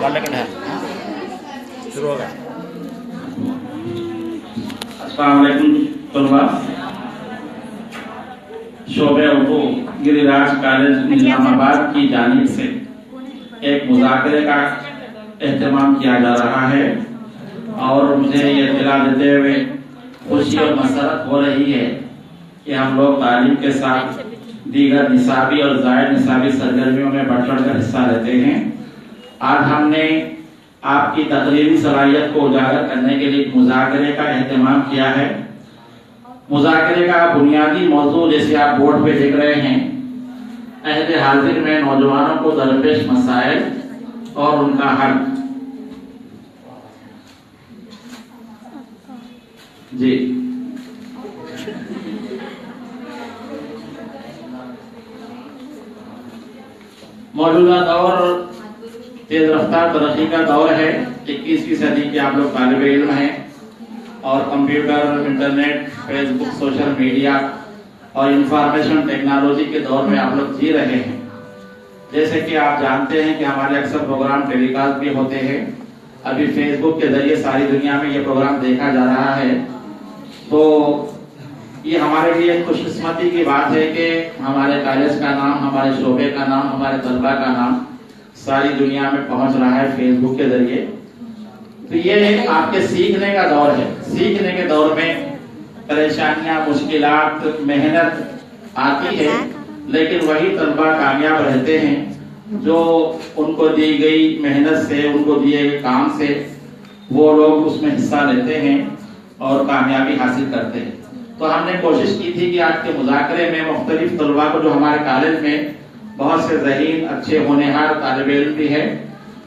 शुरू हो गया। अस्सलाम वालेकुम तलबा। शोबे उर्दू गिरिराज कॉलेज निजामाबाद की जानिब से एक मुज़ाकरे का एहतमाम किया जा रहा है और मुझे ये इत्तला देते हुए खुशी और मसरत हो रही है कि हम लोग तालीम के साथ दीगर निसाबी और ज़ायद निसाबी सरगर्मियों में बढ़ चढ़कर हिस्सा लेते हैं। आज हमने आपकी तकरीरी सलाहियत को उजागर करने के लिए मुज़ाकरे का एहतमाम किया है। मुज़ाकरे का बुनियादी मौजू जैसे आप बोर्ड पे देख रहे हैं, अहद हाजिर में नौजवानों को दरपेश मसाइल और उनका हल। जी मौजूदा दौर तेज रफ्तार तरक्की का दौर है। 21वीं सदी के आप लोग तालिब इल्म हैं और computer, internet, Facebook, social media और इंफॉर्मेशन टेक्नोलॉजी के दौर में आप लोग जी रहे हैं। जैसे कि आप जानते हैं कि हमारे अक्सर प्रोग्राम टेलीकास्ट भी होते हैं। अभी फेसबुक के जरिए सारी दुनिया में ये प्रोग्राम देखा जा रहा है। तो ये हमारे लिए खुशकिस्मती की बात है कि हमारे कॉलेज का नाम, हमारे शोबे का नाम, हमारे तलबा का नाम सारी दुनिया में पहुंच रहा है फेसबुक के जरिए। तो ये आपके सीखने का दौर है। सीखने के दौर में परेशानियां, मुश्किलात, मेहनत आती है, लेकिन वही तलबा कामयाब रहते हैं जो उनको दी गई मेहनत से, उनको दिए गए काम से वो लोग उसमें हिस्सा लेते हैं और कामयाबी हासिल करते हैं। तो हमने कोशिश की थी कि आज के मुज़ाकरे में मुख्तलिफ तलबा को, जो हमारे कॉलेज में बहुत से ज़हीन, अच्छे होनहार तालिब इल्म भी है,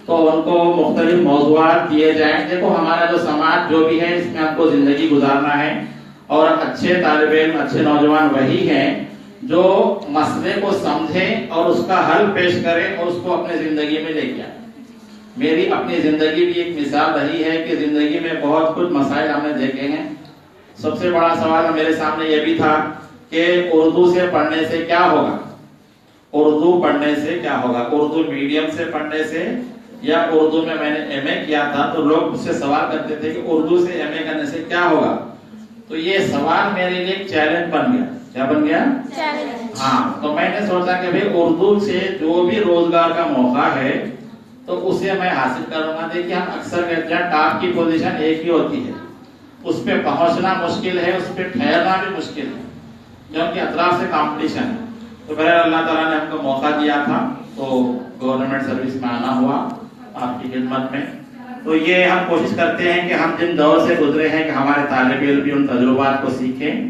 तो उनको मुख्तलिफ मौज़ूआत दिए जाएं। देखो, हमारा जो समाज जो भी है इसमें हमको जिंदगी गुजारना है और अच्छे तालिब इल्म, अच्छे नौजवान वही हैं जो मसले को समझें और उसका हल पेश करें और उसको अपने जिंदगी में लेके आए। मेरी अपनी जिंदगी भी एक मिसाल रही है कि जिंदगी में बहुत कुछ मसाइल हमने देखे हैं। सबसे बड़ा सवाल मेरे सामने ये भी था कि उर्दू से पढ़ने से क्या होगा, उर्दू पढ़ने से क्या होगा, उर्दू मीडियम से पढ़ने से या उर्दू में मैंने एमए किया था तो लोग मुझसे सवाल करते थे कि उर्दू से एमए करने से क्या होगा। तो ये सवाल मेरे लिए चैलेंज बन गया। क्या बन गया? चैलेंज। हाँ, तो मैंने सोचा कि भाई उर्दू से जो भी रोजगार का मौका है तो उसे मैं हासिल करूंगा। देखिए, हम अक्सर कहते हैं टॉप की पोजीशन एक ही होती है, उस पे पहुंचना मुश्किल है, उस पे ठहरना भी मुश्किल है, क्योंकि अतराफ से कंपटीशन है। तो बहरहाल अल्लाह ताला ने हमको मौका दिया था तो गवर्नमेंट सर्विस में आना हुआ आपकी खिदमत में। तो ये हम कोशिश करते हैं कि हम जिन दौर से गुजरे हैं कि हमारे तालिब इल्म भी उन तजुर्बात को सीखें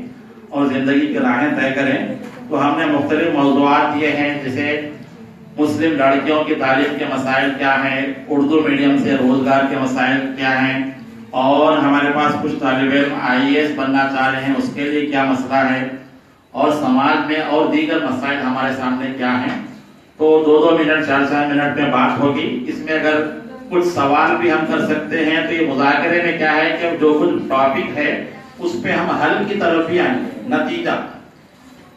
और जिंदगी की राहें तय करें। तो हमने मुख्तलिफ मौज़ूआत दिए हैं, जैसे मुस्लिम लड़कियों की तालीम के मसाइल क्या हैं, उर्दू मीडियम से रोजगार के मसाइल क्या हैं, और हमारे पास कुछ तालिब इल्म IAS बनना चाह रहे हैं उसके लिए क्या मसला है, और समाज में और दीगर मसाइल हमारे सामने क्या हैं। तो 2-2 मिनट, 4-4 मिनट में बात होगी। इसमें अगर कुछ सवाल भी हम कर सकते हैं तो ये मुज़ाकरे में क्या है कि जो कुछ टॉपिक है उस पे हम हल की तरफ भी आएंगे, नतीजा।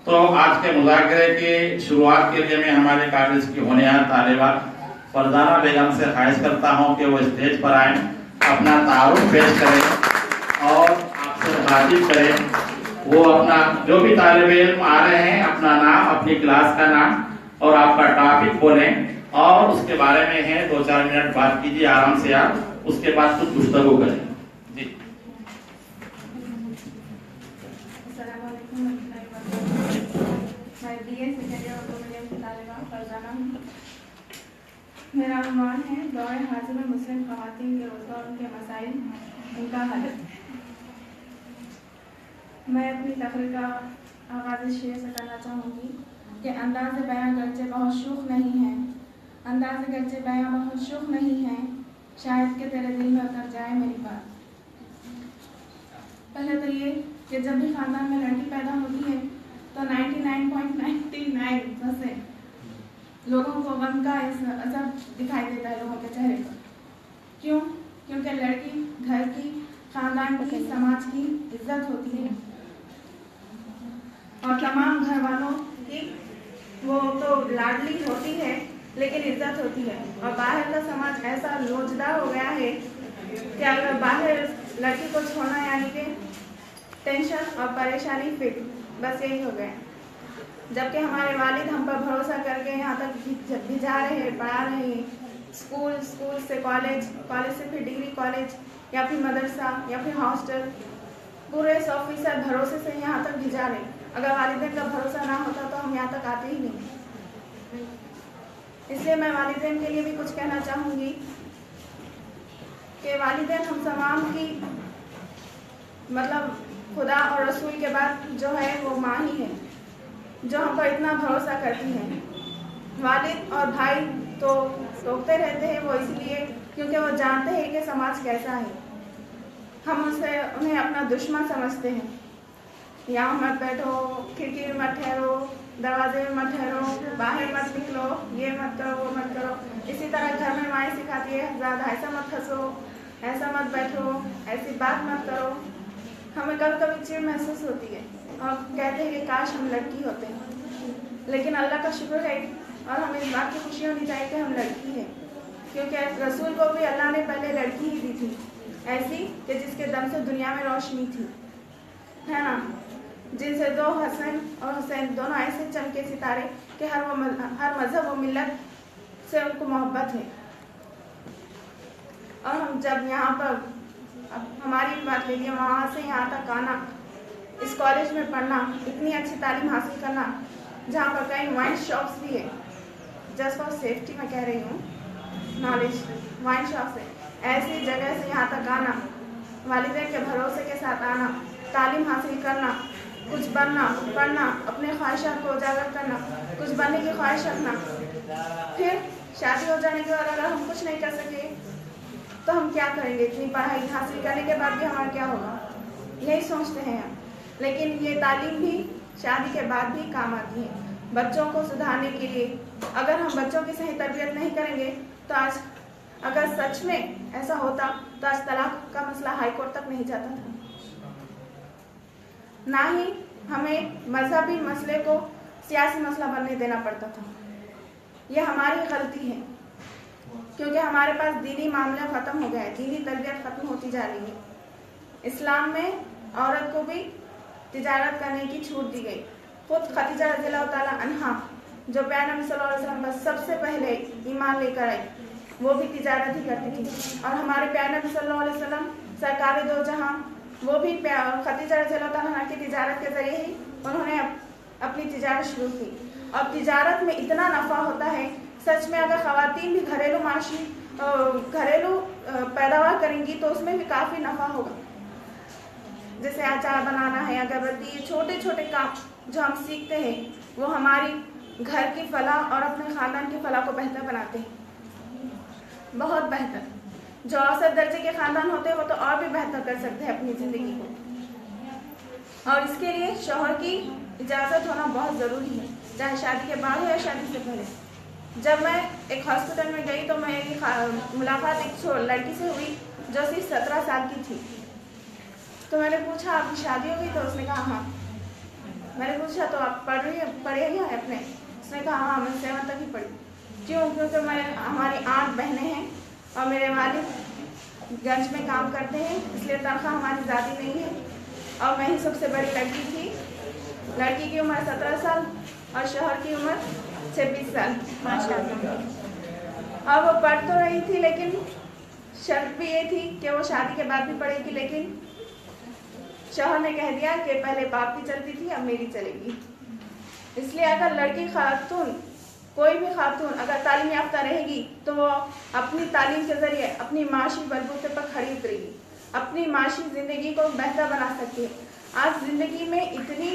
तो आज के मुज़ाकरे के शुरुआत के लिए मैं हमारे कॉलेज की होनहार तालिबा फरजाना बेगम से ख्वाहिश करता हूँ कि वो स्टेज पर आए, अपना तारुफ पेश करें और आपसे मुखातिब करें। वो अपना जो भी तालिब इल्म आ रहे हैं अपना नाम, अपनी क्लास का नाम और आपका टॉपिक बोलें और उसके बारे में है 2-4 मिनट बात कीजिए आराम से आप, उसके बाद कुछ गुफ्तगू करें। जी। मेरा अनुमान है दौर हाजिर में मुस्लिम ख़वातीन के रोज़गार, उनके मसाइल, उनका हल। मैं अपनी तकरीर का आगाज़ शेर से करना चाहूँगी कि अंदाज़ बयां गर्चे बहुत शूख नहीं है, अंदाज़ गर्चे बयां बहुत शूख नहीं है, शायद कि तेरे दिल में उतर जाए मेरी बात। पहले तो ये कि जब भी ख़ानदान में लड़की पैदा होती है तो 99.99% लोगों को गम का असर दिखाई देता है लोगों के चेहरे पर। क्यों? क्योंकि लड़की घर की, खानदान की, समाज की इज्जत होती है और तमाम घर वालों की वो तो लाडली होती है, लेकिन इज्जत होती है। और बाहर का समाज ऐसा लोचदार हो गया है कि अगर बाहर लड़की को छोड़ना यानी कि टेंशन और परेशानी, फिक्र, बस यही हो गया। जबकि हमारे वालिद हम पर भरोसा करके यहाँ तक भिजा रहे हैं, पढ़ा रहे हैं, स्कूल से कॉलेज, कॉलेज से फिर डिग्री कॉलेज या फिर मदरसा या फिर हॉस्टल, पूरे 100% भरोसे से यहाँ तक भिजा रहे। अगर वालिदैन का भरोसा ना होता तो हम यहाँ तक आते ही नहीं। इसलिए मैं वालिदैन के लिए भी कुछ कहना चाहूँगी कि वालिदैन हम तमाम की मतलब खुदा और रसूल के बाद जो है वो माँ ही है, जो हम पर इतना भरोसा करती हैं। वालिद और भाई तो रोकते रहते हैं वो इसलिए क्योंकि वो जानते हैं कि समाज कैसा है। हम उन्हें अपना दुश्मन समझते हैं। यहाँ मत बैठो, खिड़की में मत ठहरो, दरवाजे में मत ठहरो, बाहर मत निकलो, ये मत करो, वो मत करो। इसी तरह घर में माएँ सिखाती है ज़्यादा ऐसा मत हंसो, ऐसा मत बैठो, ऐसी बात मत करो। हमें कभी कभी चिढ़ महसूस होती है और कहते हैं कि काश हम लड़की होते हैं, लेकिन अल्लाह का शुक्र है और हमें इस बात की खुशी होनी चाहिए कि हम लड़की हैं, क्योंकि रसूल को भी अल्लाह ने पहले लड़की ही दी थी, ऐसी कि जिसके दम से दुनिया में रोशनी थी, है ना, जिनसे दो हसन और हुसैन दोनों ऐसे चमके सितारे कि हर मजहब व मिल्लत से उनको मोहब्बत है। और हम जब यहाँ पर अब हमारी बात ले लिया, वहाँ से यहाँ तक आना, इस कॉलेज में पढ़ना, इतनी अच्छी तालीम हासिल करना, जहाँ पर कई वाइन शॉप्स भी है, जस्ट फॉर सेफ्टी मैं कह रही हूँ, नॉलेज वाइन शॉप्स है, ऐसी जगह से यहाँ तक आना, वालिदैन के भरोसे के साथ आना, तालीम हासिल करना, कुछ बनना, पढ़ना, अपने ख्वाहिशात को उजागर करना, कुछ बनने की ख्वाहिश रखना, फिर शादी हो जाने के बाद अगर हम कुछ नहीं कर सके तो हम क्या करेंगे? इतनी पढ़ाई हासिल करने के बाद भी हमारा क्या होगा, यही सोचते हैं हम। लेकिन ये तालीम भी शादी के बाद भी काम आती है बच्चों को सुधारने के लिए। अगर हम बच्चों की सही तरबियत नहीं करेंगे तो आज अगर सच में ऐसा होता तो आज तलाक का मसला हाई कोर्ट तक नहीं जाता था। ना ही हमें मजहबी मसले को सियासी मसला बनने देना पड़ता था। यह हमारी गलती है क्योंकि हमारे पास दीनी मामला ख़त्म हो गया है, दीनी तरबियत ख़त्म होती जा रही है। इस्लाम में औरत को भी तिजारत करने की छूट दी गई। खुद खदीजा रज़ियल्लाहु ताला अन्हा जो प्यारे नबी सल्लल्लाहु अलैहि वसल्लम पर सबसे पहले ईमान लेकर आई, वो भी तिजारत ही करती थी। और हमारे प्यारे नबी सल्लल्लाहु अलैहि वसल्लम सरकार दो जहां, वो भी खदीजा रज़ियल्लाहु ताला अन्हा की तिजारत के ज़रिए ही उन्होंने अपनी तिजारत शुरू की। और तिजारत में इतना नफ़ा होता है, सच में अगर ख़वातीन भी घरेलू पैदावार करेंगी तो उसमें भी काफ़ी नफ़ा होगा। जैसे अचार बनाना है, अगरबत्ती, ये छोटे छोटे काम जो हम सीखते हैं वो हमारी घर की फलाह और अपने ख़ानदान की फलाह को बेहतर बनाते हैं, बहुत बेहतर। जो औसत दर्जे के ख़ानदान होते हैं वो तो और भी बेहतर कर सकते हैं अपनी ज़िंदगी को। और इसके लिए शौहर की इजाज़त होना बहुत ज़रूरी है, चाहे शादी के बाद हो या शादी से पहले। जब मैं एक हॉस्पिटल में गई तो मेरी मुलाकात एक लड़की से हुई जो सिर्फ 17 साल की थी। तो मैंने पूछा आपकी शादी हो गई? तो उसने कहा हाँ। मैंने पूछा तो आप पढ़े ही हैं अपने? उसने कहा हाँ, मैं 7 तक ही पढ़ी। क्यों? क्योंकि हमारी 8 बहनें हैं और मेरे वालिद गंज में काम करते हैं, इसलिए तनख्वाह हमारी ज़्यादा नहीं है और मैं ही सबसे बड़ी लड़की थी। लड़की की उम्र 17 साल और शौहर की उम्र 26 साल माशाअल्लाह। और वो पढ़ तो रही थी लेकिन शर्त भी ये थी कि वो शादी के बाद भी पढ़ेगी, लेकिन शौहर ने कह दिया कि पहले बाप की चलती थी, अब मेरी चलेगी। इसलिए अगर लड़की खातून, कोई भी खातून अगर तालीम याफ्ता रहेगी तो वो अपनी तालीम के ज़रिए अपनी माशी बलबूते पर खड़ी उतरेगी, अपनी माशी ज़िंदगी को बेहतर बना सकती है। आज ज़िंदगी में इतनी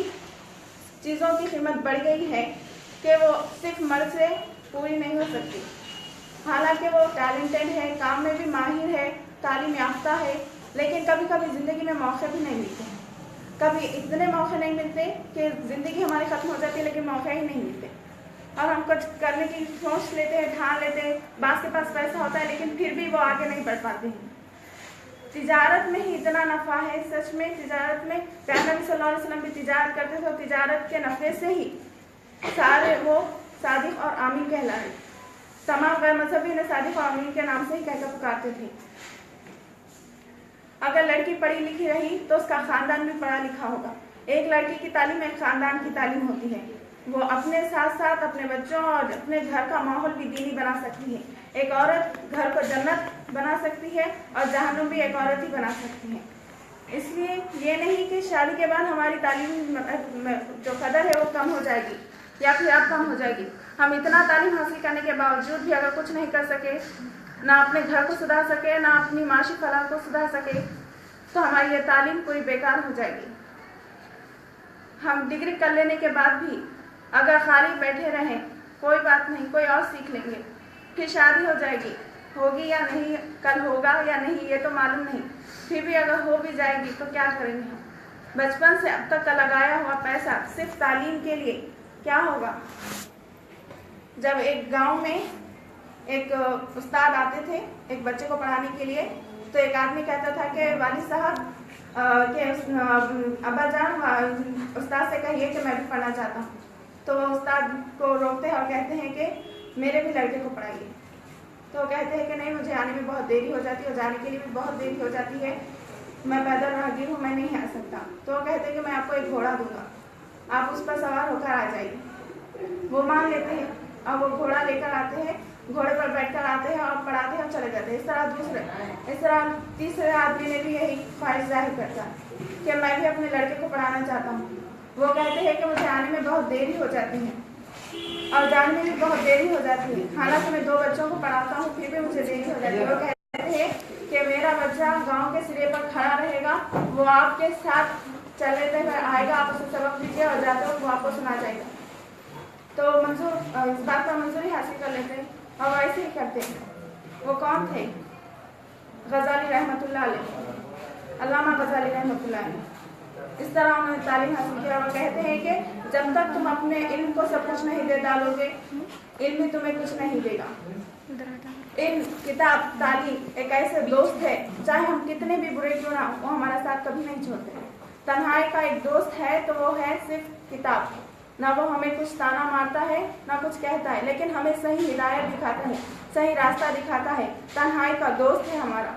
चीज़ों की कीमत बढ़ गई है कि वो सिर्फ मर्द से पूरी नहीं हो सकती। हालांकि वो टैलेंटेड है, काम में भी माहिर है, तालीम याफ्ता है, लेकिन कभी कभी ज़िंदगी में मौके भी नहीं मिलते। कभी इतने मौके नहीं मिलते कि ज़िंदगी हमारी ख़त्म हो जाती है लेकिन मौके ही नहीं मिलते। और हम कुछ करने की सोच लेते हैं, ठान लेते हैं, बास के पास पैसा होता है लेकिन फिर भी वो आगे नहीं बढ़ पाते हैं। तिजारत में ही इतना नफ़ा है, सच में तिजारत में प्यारे नबी सल्लल्लाहु अलैहि वसल्लम भी तिजारत करते थे और तिजारत के नफ़े से ही सारे वो सादिक और आमीन कहलाए। तमाम गैर मजहबी ने शादी कवानीन के नाम से ही कहकर पुकारते थे। अगर लड़की पढ़ी लिखी रही तो उसका खानदान भी पढ़ा लिखा होगा। एक लड़की की तालीम एक खानदान की तालीम होती है। वो अपने साथ साथ अपने बच्चों और अपने घर का माहौल भी दीनी बना सकती है। एक औरत घर को जन्नत बना सकती है और जहन्नुम भी एक औरत ही बना सकती है। इसलिए ये नहीं कि शादी के बाद हमारी तालीम जो कदर है वो कम हो जाएगी या फिर अब कम हो जाएगी। हम इतना तालीम हासिल करने के बावजूद भी अगर कुछ नहीं कर सके, ना अपने घर को सुधार सके, ना अपनी माशी फलाह को सुधार सके, तो हमारी ये तालीम पूरी बेकार हो जाएगी। हम डिग्री कर लेने के बाद भी अगर खाली बैठे रहें, कोई बात नहीं, कोई और सीख लेंगे, फिर शादी हो जाएगी, होगी या नहीं, कल होगा या नहीं ये तो मालूम नहीं, फिर भी अगर हो भी जाएगी तो क्या करेंगे हम? बचपन से अब तक का लगाया हुआ पैसा सिर्फ तालीम के लिए क्या होगा? जब एक गांव में एक उस्ताद आते थे एक बच्चे को पढ़ाने के लिए, तो एक आदमी कहता था कि वालिद साहब के अब्बा जान उस्ताद से कहिए कि मैं भी पढ़ना चाहता हूँ। तो वो उस्ताद को रोकते हैं और कहते हैं कि मेरे भी लड़के को पढ़ाइए। तो कहते हैं कि नहीं, मुझे आने में बहुत देरी हो जाती है और जाने के लिए भी बहुत देरी हो जाती है, मैं पैदल राहगीर हूँ, मैं नहीं आ सकता। तो वो कहते हैं कि मैं आपको एक घोड़ा दूंगा, आप उस पर सवार होकर आ जाइए। वो मान लेते हैं और वो घोड़ा लेकर आते हैं, घोड़े पर बैठकर आते हैं और पढ़ाते हैं और चले जाते हैं। इस तरह तीसरे आदमी ने भी यही ख्वाहिश जाहिर करता कि मैं भी अपने लड़के को पढ़ाना चाहता हूँ। वो कहते हैं कि मुझे आने में बहुत देरी हो जाती है और जाने में भी बहुत देरी हो जाती है, हालांकि मैं 2 बच्चों को पढ़ाता हूँ फिर भी मुझे देरी हो जाती है। वो कहते हैं कि मेरा बच्चा गांव के सिरे पर खड़ा रहेगा, वो आपके साथ चलते हुए आएगा, आप उसे सबक दीजिए और जाते वक्त वो आपको सुना जाएगा। तो मंजूर इस बात का मंजूरी हासिल कर लेते हैं और वैसे ही करते हैं। वो कौन थे? गजाली रहमतुल्लाह अलैह, अल्लामा गजाली रहमतुल्लाह अलैह। इस तरह उन्होंने तालीम हासिल किया और कहते हैं कि जब तक तुम अपने इल्म को सब कुछ नहीं दे डालोगे, इल्म भी तुम्हें कुछ नहीं देगा। इल्म, किताब, तालीम एक ऐसे दोस्त है, चाहे हम कितने भी बुरे क्यों ना हो, वो हमारा साथ कभी नहीं छोड़ते। तन्हाई का एक दोस्त है तो वो है सिर्फ किताब। ना वो हमें कुछ ताना मारता है ना कुछ कहता है, लेकिन हमें सही हिदायत दिखाता है, सही रास्ता दिखाता है। तन्हाई का दोस्त है हमारा,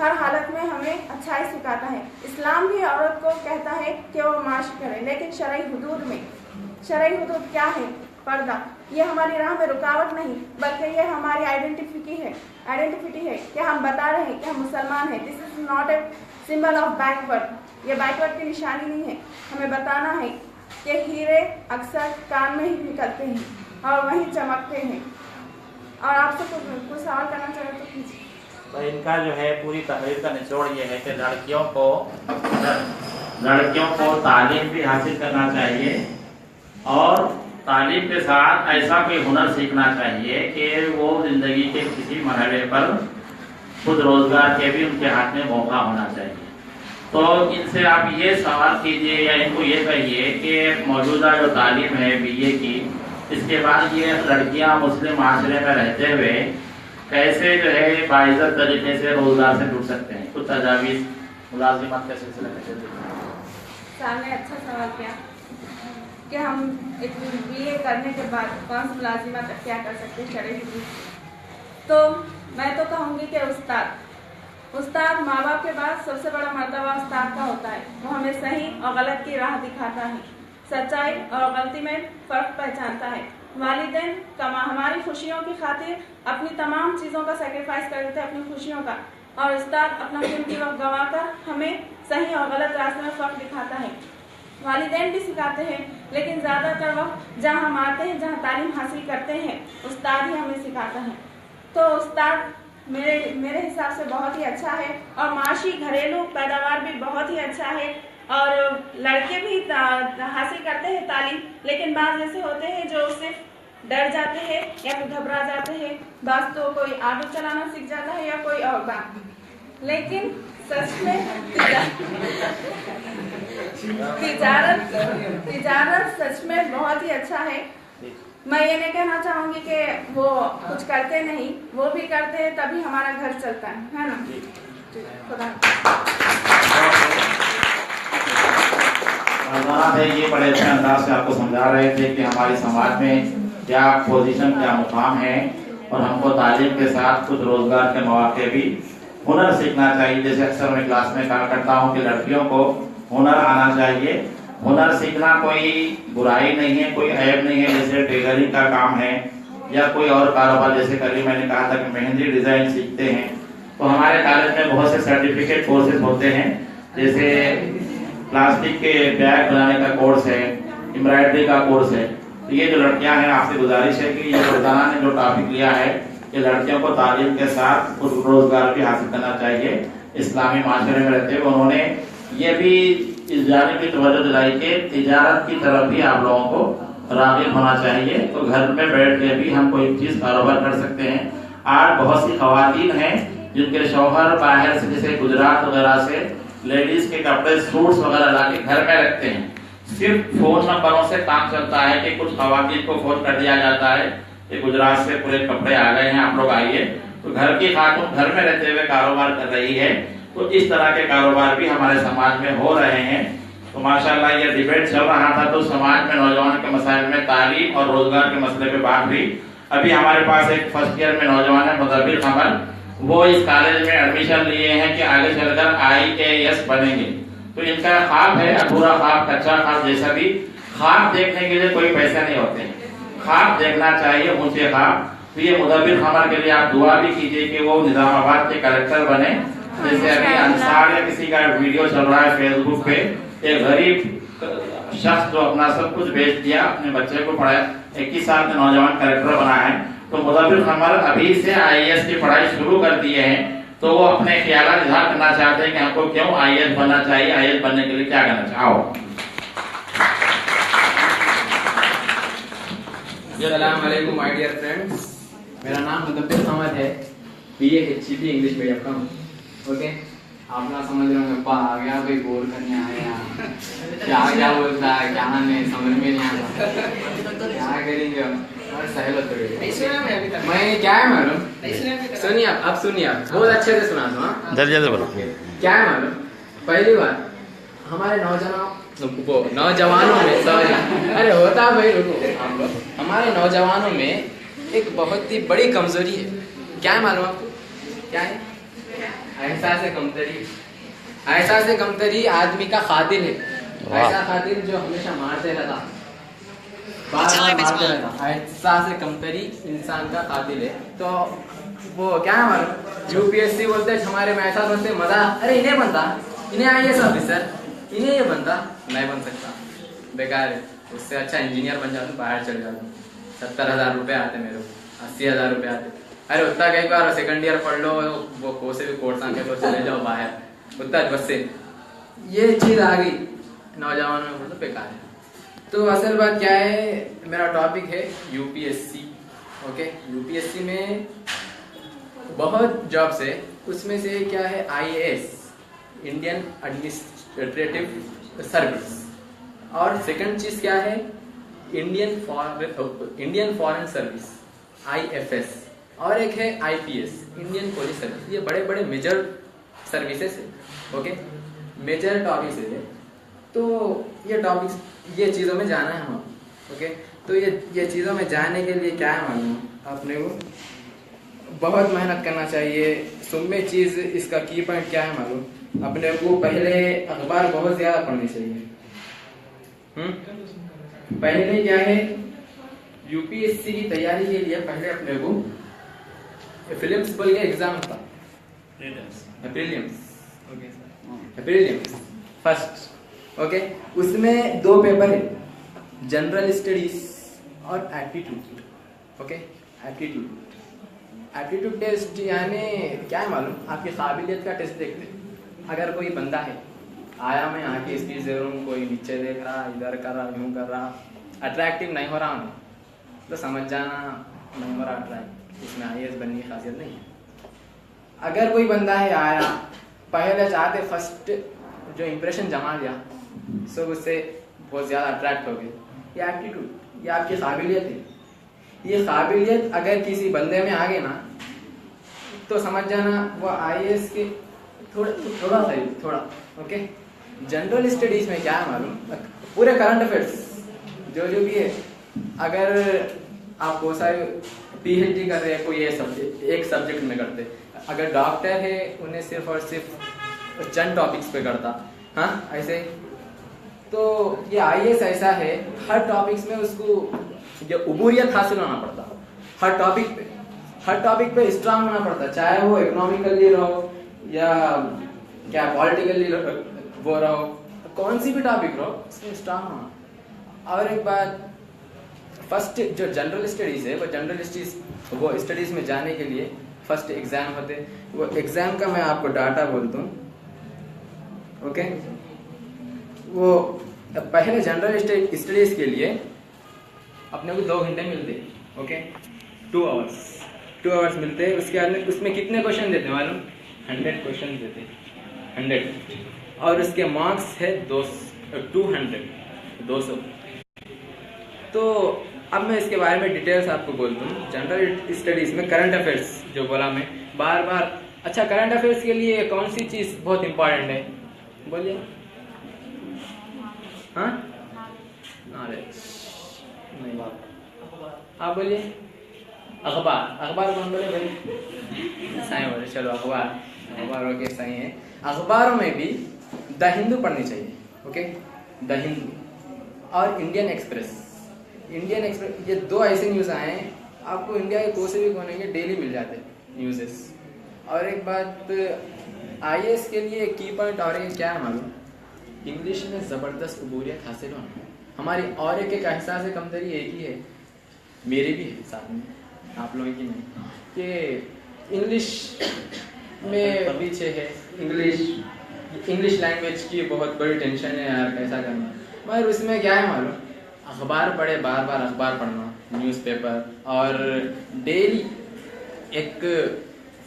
हर हालत में हमें अच्छाई सिखाता है। इस्लाम भी औरत को कहता है कि वो माश करे, लेकिन शरई हुदूद में। शरई हुदूद क्या है? पर्दा। ये हमारी राह में रुकावट नहीं, बल्कि ये हमारी आइडेंटिटी है कि हम बता रहे हैं कि हम मुसलमान हैं। This is not a symbol of backward, ये बैकवर्ड की निशानी नहीं है। हमें बताना है कि हीरे अक्सर कान में ही निकलते हैं और वहीं चमकते हैं। और आपसे कुछ सवाल करना चाहे तो कीजिए। तो इनका जो है पूरी तहरीर का निचोड़ ये है कि लड़कियों को तालीम भी हासिल करना चाहिए और तालीम के साथ ऐसा कोई हुनर सीखना चाहिए कि वो जिंदगी के किसी मरहले पर खुद रोजगार के भी उनके हाथ में मौका होना चाहिए। तो इनसे आप ये सवाल कीजिए या इनको ये कहिए कि मौजूदा जो तालीम है BA की, इसके बाद ये लड़कियां मुस्लिम माशरे में रहते हुए कैसे जो है बाइज्जत तरीके से रोजगार से जुड़ सकते हैं? कुछ तजावीज़ मुलाजिमत के सिलसिले में। सामने अच्छा सवाल किया कि हम एक BA करने के बाद कौन सी मुलाजिमत क्या कर सकते हैं शरई। तो मैं तो कहूँगी कि उस्ताद माँ बाप के बाद सबसे बड़ा मर्तबा उस्ताद का होता है। वो हमें सही और गलत की राह दिखाता है, सच्चाई और गलती में फ़र्क पहचानता है। वालिदैन हमारी खुशियों की खातिर अपनी तमाम चीज़ों का सेक्रीफाइस कर देते हैं, अपनी खुशियों का, और उस्ताद अपना कीमती वक्त गंवाकर हमें सही और गलत रास्ते में फ़र्क दिखाता है। वालिदैन भी सिखाते हैं, लेकिन ज़्यादातर वक्त जहाँ हम आते हैं, जहाँ तालीम हासिल करते हैं, उस्ताद ही हमें सिखाता है। तो उस्ताद मेरे हिसाब से बहुत ही अच्छा है और माशी घरेलू पैदावार भी बहुत ही अच्छा है। और लड़के भी हासिल करते हैं तालीम, लेकिन बाज़ ऐसे होते हैं जो सिर्फ डर जाते हैं या फिर घबरा जाते हैं। बाज़ तो कोई ऑटो चलाना सीख जाता है या कोई और बात। लेकिन सच में तिजारत सच में बहुत ही अच्छा है। मैं ये नहीं कहना चाहूँगी कि वो कुछ करते नहीं, वो भी करते हैं, तभी हमारा घर चलता है ना। खुदा ये बड़े अच्छे अंदाज से आपको समझा रहे थे कि हमारे समाज में क्या पोजीशन, क्या मुकाम है और हमको तालीम के साथ कुछ रोजगार के मौके भी, हुनर सीखना चाहिए। जैसे अक्सर मैं क्लास में कहा करता हूँ कि लड़कियों को हुनर आना चाहिए। हुनर सीखना कोई बुराई नहीं है, कोई ऐब नहीं है। जैसे टेलरिंग का काम है या कोई और कारोबार, जैसे कल मैंने कहा था कि मेहंदी डिजाइन सीखते हैं, तो हमारे कॉलेज में बहुत से सर्टिफिकेट कोर्सेज होते हैं। जैसे प्लास्टिक के बैग बनाने का कोर्स है, एम्ब्रॉयडरी का कोर्स है। तो ये जो लड़कियां हैं, आपसे गुजारिश है कि ये रोजाना ने जो टॉपिक लिया है, ये लड़कियों को तालीम के साथ रोजगार भी हासिल करना चाहिए। इस्लामी माशरे में रहते हुए उन्होंने ये भी इस जानिब की तवज्जो दिलाई कि तिजारत की तरफ भी आप लोगों को राग़िब होना चाहिए। तो घर में बैठ के भी हम कोई चीज कारोबार कर सकते हैं। आज बहुत सी खवातीन हैं जिनके शौहर बाहर से, जैसे गुजरात वगैरह से लेडीज के कपड़े, सूट्स वगैरह लाके घर में रखते हैं। सिर्फ फोन नंबरों से काम चलता है कि कुछ खवातीन को फोन कर दिया जाता है कि गुजरात से पूरे कपड़े आ गए हैं, आप लोग आइए। तो घर की खातून घर में रहते हुए कारोबार कर रही है। तो इस तरह के कारोबार भी हमारे समाज में हो रहे हैं। तो माशाल्लाह ये डिबेट चल रहा था, तो समाज में नौजवान के मसाइल में तालीम और रोजगार के मसले पे बात हुई। अभी हमारे पास एक फर्स्ट ईयर में नौजवान है मुदब्बिर कमल, वो इस कॉलेज में एडमिशन लिए हैं कि आगे चलकर IAS बनेंगे। तो इनका ख्वाब है, अधूरा ख्वाब, कच्चा ख्वाब, जैसा भी ख्वाब देखने के लिए कोई पैसे नहीं होते हैं, ख्वाब देखना चाहिए, ऊंचे ख्वाब। तो ये मुदब्बिर कमल के लिए आप दुआ भी कीजिए कि वो निजामाबाद के कलेक्टर बने। जैसे अभी अंसार या किसी का वीडियो चल रहा है फेसबुक पे, एक गरीब शख्स जो अपना सब कुछ बेच दिया, अपने बच्चे को पढ़ाया, 21 साल का नौजवान कलेक्टर बना है। तो मुदब्बिर कमल अभी से IAS की पढ़ाई शुरू कर दिए हैं। तो वो अपने ख्याल इजहार करना चाहते हैं कि हमको क्यों IAS बनना चाहिए, IAS बनने के लिए क्या करना चाहिए। अस्सलाम वालेकुम माय डियर फ्रेंड्स, मेरा नाम मुदब्बिर कमल है, BA HCP इंग्लिश मीडियम का हूँ। ओके, आप ना समझ रहे होंगे, आ गया कोई बोर करने आया, क्या क्या बोलता है, क्या नहीं समझ में नहीं आता, क्या करेंगे और सहलत हो। मैं क्या है मालूम, सुनिए अब सुनिए, बहुत अच्छे से सुना दो। जल्दी बोलो। क्या है मालूम, पहली बार हमारे नौजवानों में सॉरी, अरे होता भाई, रुको आप लोग, हमारे नौजवानों में एक बहुत ही बड़ी कमजोरी है। क्या है मालूम आपको, क्या है? एहसास कमतरी। एहसास कमतरी आदमी का खातिल है, ऐसा खातिल जो हमेशा मारते रहता, बार-बार मारते रहता। एहसास कमतरी इंसान का खातिल है। तो वो क्या है मालूम, UPSC बोलते हैं हमारे में ऐसा बोलते मजा, अरे इन्हें बनता, इन्हें IAS ऑफिसर, इन्हें ये बनता, नहीं बन सकता, बेकार है। उससे अच्छा इंजीनियर बन जाता, बाहर चल जाता। 70,000 रुपये आते मेरे को, 80,000 रुपये आते। अरे उतना कई बार सेकंड ईयर पढ़ लो, वो कोर्स भी कोर्स आके तो चले जाओ बाहर, उतना बस से ये चीज आ गई नौजवानों में, तो बेकार है। तो असल बात क्या है, मेरा टॉपिक है UPSC। ओके, UPSC में बहुत जॉब्स है, उसमें से क्या है IAS, इंडियन एडमिनिस्ट्रेटिव सर्विस, और सेकंड चीज क्या है इंडियन फॉरेन सर्विस IFS, और एक है IPS, इंडियन पुलिस सर्विस। ये बड़े बड़े मेजर सर्विसेज है। ओके, मेजर टॉपिक्स है। तो ये टॉपिक्स, ये चीज़ों में जाना है हम। ओके, तो ये चीज़ों में जाने के लिए क्या है मालूम, अपने को बहुत मेहनत करना चाहिए। सुनने चीज़, इसका की पॉइंट क्या है मालूम, अपने को पहले अखबार बहुत ज़्यादा पढ़नी चाहिए। पहले क्या है, UPSC की तैयारी के लिए पहले अपने को प्रीलिम्स बोल के एग्जाम था, प्रीलिम्स फर्स्ट। ओके, उसमें 2 पेपर है, जनरल स्टडीज और एप्टीट्यूड। ओके, एप्टीट्यूड टेस्ट यानी क्या है मालूम, आपकी काबिलियत का टेस्ट देखते हैं। अगर कोई बंदा है, आया मैं आके स्पीच दे रहा हूँ, कोई नीचे देख रहा, इधर कर रहा, यूं कर रहा, अट्रैक्टिव नहीं हो रहा हूँ, तो समझ जाना नहीं हो रहा अट्रैक्ट, इसमें IAS बनने की खासियत नहीं है। अगर कोई बंदा है आया, पहले चाहते फर्स्ट जो इम्प्रेशन जमा लिया, सब उससे बहुत ज़्यादा अट्रैक्ट हो गए, ये एप्टीट्यूड, ये आपकी काबिलियत है। ये काबिलियत अगर किसी बंदे में आ गई ना, तो समझ जाना वो IAS के थोड़ा सही, थोड़ा। ओके, जनरल स्टडीज में क्या है मालूम, पूरे करंट अफेयर्स जो भी है, अगर आप बहुत सारे PhD कर रहे हैं कोई एक सब्जेक्ट में करते, अगर डॉक्टर है उन्हें सिर्फ और सिर्फ चंद टॉपिक्स पे करता, हाँ ऐसे। तो ये IAS ऐसा है, हर टॉपिक्स में उसको जो उबूरियत हासिल होना पड़ता, हर टॉपिक पे स्ट्रांग होना पड़ता, चाहे वो इकोनॉमिकली रहो या क्या पॉलिटिकली वो रहो, कौन सी भी टॉपिक रहो उसमें स्ट्रांग होना। और एक बात, फर्स्ट जो जनरल स्टडीज है वो स्टडीज में जाने के लिए फर्स्ट एग्जाम होते, वो एग्जाम का मैं आपको डाटा बोलता हूँ, ओके। वो पहले जनरल स्टडीज के लिए अपने को 2 घंटे मिलते, ओके, 2 आवर्स मिलते हैं। उसके बाद उसमें कितने क्वेश्चन देते हैं मालूम? 100 क्वेश्चन देते हैं, 100, और उसके मार्क्स है 200। तो अब मैं इसके बारे में डिटेल्स आपको बोलता हूँ। जनरल स्टडीज में करंट अफेयर्स जो बोला मैं बार, अच्छा करंट अफेयर्स के लिए कौन सी चीज़ बहुत इंपॉर्टेंट है बोलिए? हाँ, नॉलेज नहीं, आप बोलिए। अखबार कौन बोले भाई? सही बोले, चलो अखबार ओके सही है। अखबारों में भी द हिंदू पढ़नी चाहिए, ओके, द हिंदू और इंडियन एक्सप्रेस। ये 2 ऐसे न्यूज़ आए हैं, आपको इंडिया के कोई से भी कोने के डेली मिल जाते हैं न्यूज़ेस। और एक बात IAS के लिए की पॉइंट और एक क्या है मालूम? इंग्लिश में ज़बरदस्त कबूलियत हासिल होना। हमारी और एक एहसास कमजोरी एक ही है, मेरी भी है साथ में, आप लोगों की नहीं, कि इंग्लिश में पीछे है। इंग्लिश लैंग्वेज की बहुत बड़ी टेंशन है यार, कैसा करना। मगर उसमें क्या है मालूम? अखबार पढ़े, बार अखबार पढ़ना, न्यूज़पेपर, और डेली एक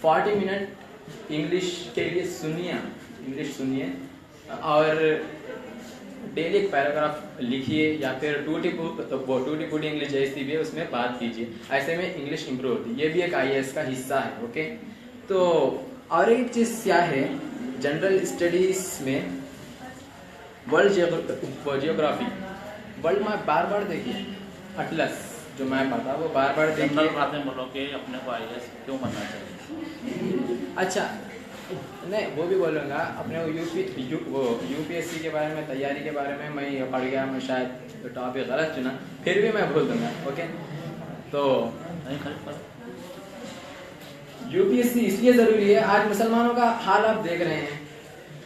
40 मिनट इंग्लिश के लिए इंग्लिश सुनिए, और डेली एक पैराग्राफ लिखिए, या फिर टूटी फूटी इंग्लिश जैसी भी है उसमें बात कीजिए। ऐसे में इंग्लिश इंप्रूव होती है, ये भी एक IAS का हिस्सा है, ओके। तो और एक चीज़ क्या है, जनरल स्टडीज में वर्ल्ड जियोग्राफी, वर्ल्ड मैप बार देखिए, अटलस जो मैप आता है वो बार देखिए। बातें बोलो कि अपने को IAS क्यों बनना चाहिए? अच्छा, नहीं वो भी बोलूँगा, अपने को UPSC के बारे में, तैयारी के बारे में मैं पढ़ गया, मैं शायद टॉपिक गलत चुना, फिर भी मैं बोल दूँगा, ओके। तो UPSC इसलिए ज़रूरी है, आज मुसलमानों का हाल आप देख रहे हैं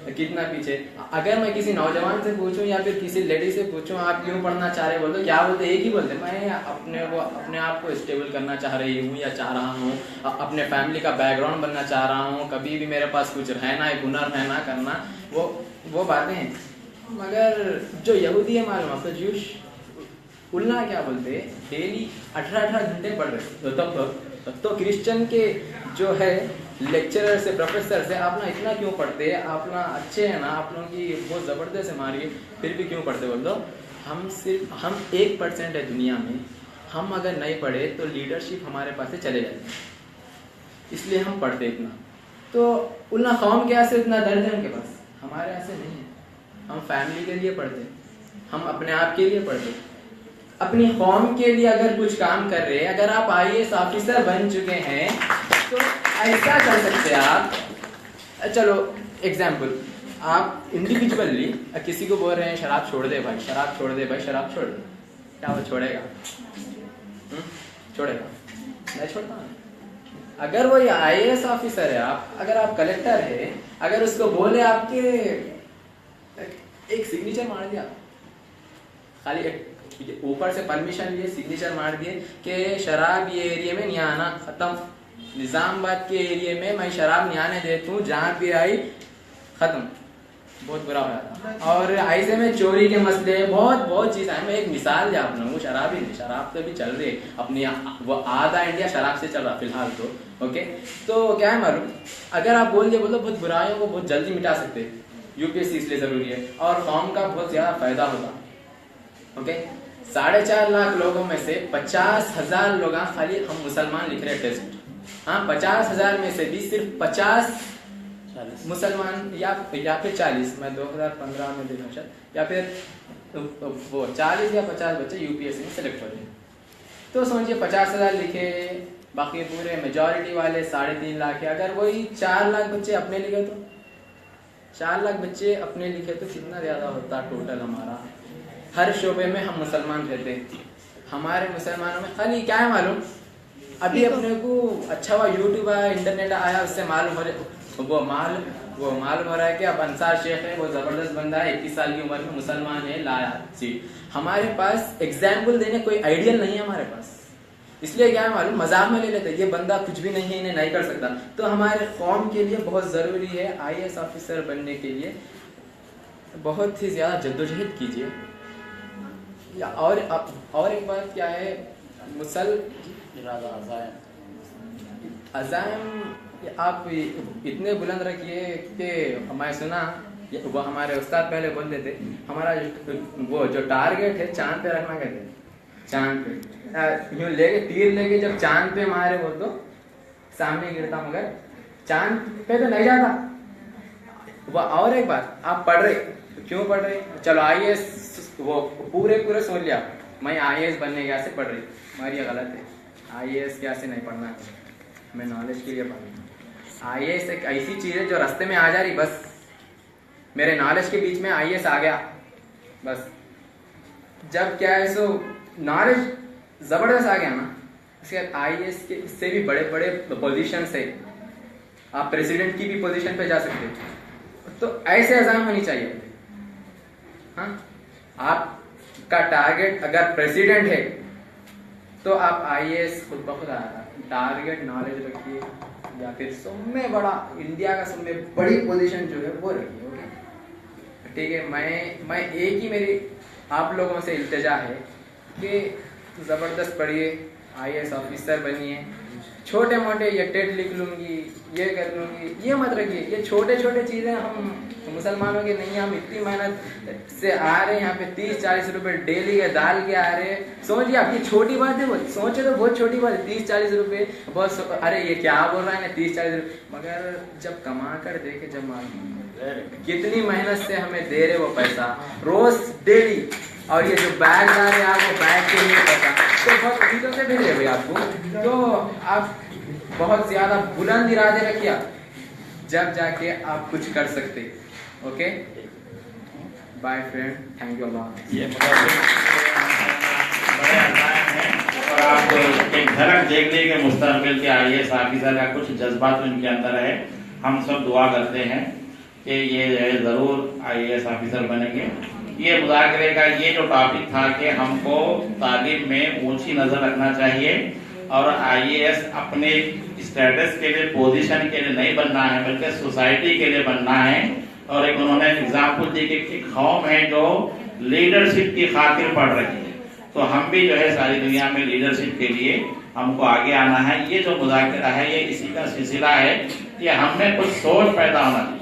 कितना पीछे। अगर मैं किसी नौजवान से पूछूं या फिर किसी लेडी से पूछूं आप क्यों पढ़ना चाह रहे, बोलते क्या बोलते? एक ही बोलते, मैं अपने आप को स्टेबल करना चाह रही हूँ या चाह रहा हूँ, अपने फैमिली का बैकग्राउंड बनना चाह रहा हूँ, कभी भी मेरे पास कुछ रहना है, हुनर रहना करना, वो बातें हैं। मगर जो यहूदी है मालूम आपको, ज्यूश, उल्ला क्या बोलते, डेली 18 घंटे पढ़ रहे। तो क्रिश्चियन के जो है लेक्चरर से, प्रोफेसर से, आप ना इतना क्यों पढ़ते हैं, आप ना अच्छे हैं ना, आप लोगों की बहुत ज़बरदस्त है मारिए, फिर भी क्यों पढ़ते बोल दो? हम 1% है दुनिया में, हम अगर नहीं पढ़े तो लीडरशिप हमारे पास से चले जाते, इसलिए हम पढ़ते इतना। तो उन्ना कौम के यहाँ से इतना दर्द है उनके पास, हमारे यहाँ से नहीं है। हम फैमिली के लिए पढ़ते, हम अपने आप के लिए पढ़ते, अपनी कौम के लिए अगर कुछ काम कर रहे हैं। अगर आप IAS ऑफिसर बन चुके हैं तो ऐसा कर सकते हैं आप। चलो एग्जाम्पल, आप इंडिविजुअली किसी को बोल रहे हैं शराब छोड़ दे भाई, शराब छोड़ दे भाई, शराब छोड़ दे, क्या वो छोड़ेगा? छोड़ेगा? नहीं छोड़ता। अगर वो IAS ऑफिसर है, अगर आप कलेक्टर है, अगर उसको बोले आपके एक सिग्नेचर मार दिया, खाली ऊपर से परमिशन लिए सिग्नेचर मार दिए कि शराब ये एरिया में नहीं आना, खत्म। निजामाबाद के एरिया में मैं शराब नहीं आने देता हूँ, जहाँ भी आई खत्म, बहुत बुरा हो जाता। और ऐसे में चोरी के मसले बहुत चीज़ है। मैं एक मिसाल दे आप लोगों को, शराब ही नहीं, शराब तो भी चल रही है अपनी, वो आधा इंडिया शराब से चल रहा फिलहाल तो, ओके। तो क्या है मालूम, अगर आप बोल बहुत बुराइयों को बहुत जल्दी मिटा सकते, UPSC इसलिए ज़रूरी है, और कौम का बहुत ज़्यादा फायदा होगा, ओके। 4.5 लाख लोगों में से 50,000 लोग खाली हम मुसलमान लिख रहे टेस्ट, हाँ 50,000 में से भी सिर्फ 50 मुसलमान या फिर 40, मैं 2015 में देखा शायद, या फिर वो 40 या 50 बच्चे UPSC में सेलेक्ट हो रहे हैं। तो समझिए 50,000 लिखे बाकी पूरे मेजॉरिटी वाले 3.5 लाख है। अगर वही 4 लाख बच्चे अपने लिखे तो 4 लाख बच्चे अपने लिखे तो कितना ज़्यादा होता टोटल हमारा। हर शोबे में हम मुसलमान रहते हैं, हमारे मुसलमानों में खाली क्या है मालूम, अभी अपने को अच्छा हुआ यूट्यूब आया, इंटरनेट आया, उससे मालूम हो रहा है कि अब अंसार शेख है, वो ज़बरदस्त बंदा है, 21 साल की उम्र में मुसलमान है, लाया सीट। हमारे पास एग्जाम्पल देने कोई आइडियल नहीं है हमारे पास, इसलिए क्या है मालूम, मजाक में ले लेते, ये बंदा कुछ भी नहीं है, इन्हें नहीं कर सकता। तो हमारे कौम के लिए बहुत ज़रूरी है IAS ऑफिसर बनने के लिए बहुत ही ज़्यादा जद्दोजहद कीजिए। और एक बात क्या है, अज़ाइम आप इतने बुलंद रखिए कि मैं सुना वो हमारे उस्ताद पहले बोलते थे, हमारा वो जो टारगेट है चांद पे रखना कहते हैं, चांद पे यूँ लेके तीर लेके जब चांद पे मारे वो तो सामने गिरता, मगर चांद पे तो नहीं जाता वो। और एक बात, आप पढ़ रहे, क्यों पढ़ रहे, चलो IAS वो पूरे सोच लिया मैं IAS बनने क्या से पढ़ रही, हमारी ये गलत है। IAS क्या से नहीं पढ़ना है, मैं नॉलेज के लिए पढ़ना। IAS एक ऐसी चीज़ है जो रास्ते में आ जा रही, बस मेरे नॉलेज के बीच में IAS आ गया, बस जब क्या है सो नॉलेज ज़बरदस्त आ गया ना, उसके बाद IAS के इससे भी बड़े बड़े पोजीशन से आप प्रेसिडेंट की भी पोजीशन पे जा सकते हो। तो ऐसे एग्जाम होनी चाहिए। हाँ, आपका टारगेट अगर प्रेसिडेंट है तो आप IAS खुद ब खुद आएगा। टारगेट नॉलेज रखिए, या फिर सब में बड़ा, इंडिया का सब में बड़ी पोजीशन जो है वो रखिए। ओके, ठीक है। मैं एक ही मेरी आप लोगों से इल्तिजा है कि ज़बरदस्त पढ़िए, IAS ऑफिसर बनिए। छोटे मोटे ये टेट लिख लूँगी, ये कर लूँगी, ये मत रखिए। ये छोटे छोटे चीज़ें हम मुसलमानों के नहीं हैं। हम इतनी मेहनत से आ रहे हैं यहाँ पे, 30-40 रुपए डेली के डाल के आ रहे हैं। सोचिए, आपकी छोटी बात है वो, सोचे तो बहुत छोटी बात है, 30-40 रुपए बहुत, अरे ये क्या बोल रहा है ना 30-40 रुपये, मगर जब कमा कर देखे, जब मालूम कितनी मेहनत से हमें दे रहे वो पैसा रोज डेली, और ये जो बैग ला रहे आप, वो बैग के लिए पैसा तो बहुत उम्मीदों से भेज रहे भाई आपको। तो आप बहुत ज़्यादा बुलंद इरादे रखिए, जब जाके आप कुछ कर सकते। Okay, bye friend, thank you अल्लाह। ये बड़े अज़ाइम हैं और आप एक झलक देख लें कि मुस्तक़बिल के IAS ऑफिसर का कुछ जज्बात उनके अंदर है। हम सब दुआ करते हैं कि ये ज़रूर IAS ऑफिसर बनेंगे। ये मुज़ाकरे का ये जो टॉपिक था कि हमको तालीम में ऊंची नज़र रखना चाहिए और IAS अपने स्टेटस के लिए, पोजीशन के लिए नहीं बनना है, बल्कि सोसाइटी के लिए बनना है। और एक उन्होंने एग्जाम्पल दी कि एक कौम है जो लीडरशिप की खातिर पढ़ रही है, तो हम भी जो है सारी दुनिया में लीडरशिप के लिए हमको आगे आना है। ये जो मुज़ाकरा है ये इसी का सिलसिला है कि हमें कुछ सोच पैदा होना चाहिए।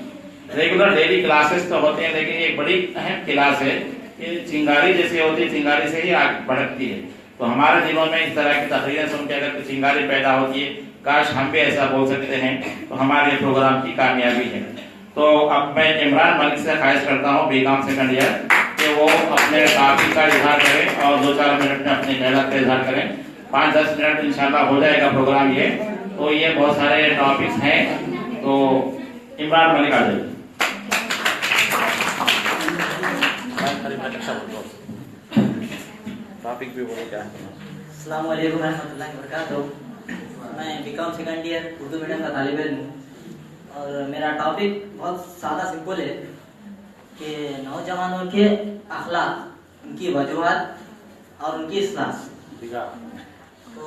रेगुलर डेली क्लासेस तो होते हैं, लेकिन एक बड़ी अहम क्लास है कि चिंगारी जैसी होती है, चिंगारी से ही आग भड़कती है। तो हमारे दिलों में इस तरह की तकरीरें सुन के अगर चिंगारी पैदा होती है, काश हम भी ऐसा बोल सकते हैं, तो हमारे प्रोग्राम की कामयाबी है। तो अब मैं इमरान मलिक से ख्वाहिश करता हूँ, B.Com सेकंड ईयर, कि वो अपने टॉपिक का इजहार करें और 2-4 मिनट में अपनी मेहनत का इजहार करें। 5-10 मिनट इंशाल्लाह हो जाएगा प्रोग्राम ये। तो ये बहुत सारे टॉपिक्स हैं, तो इमरान मलिक आ जाइए। टॉपिक भी बोलो क्या है। अस्सलाम वालेकुम रहमतुल्लाहि व बरकातुहू। मैं B.Com second year Urdu medium का तालिब इल्म हूँ और मेरा टॉपिक बहुत सादा सिंपल है कि नौजवानों के अखलाक, उनकी वजूहात और उनकी इस्लाह। तो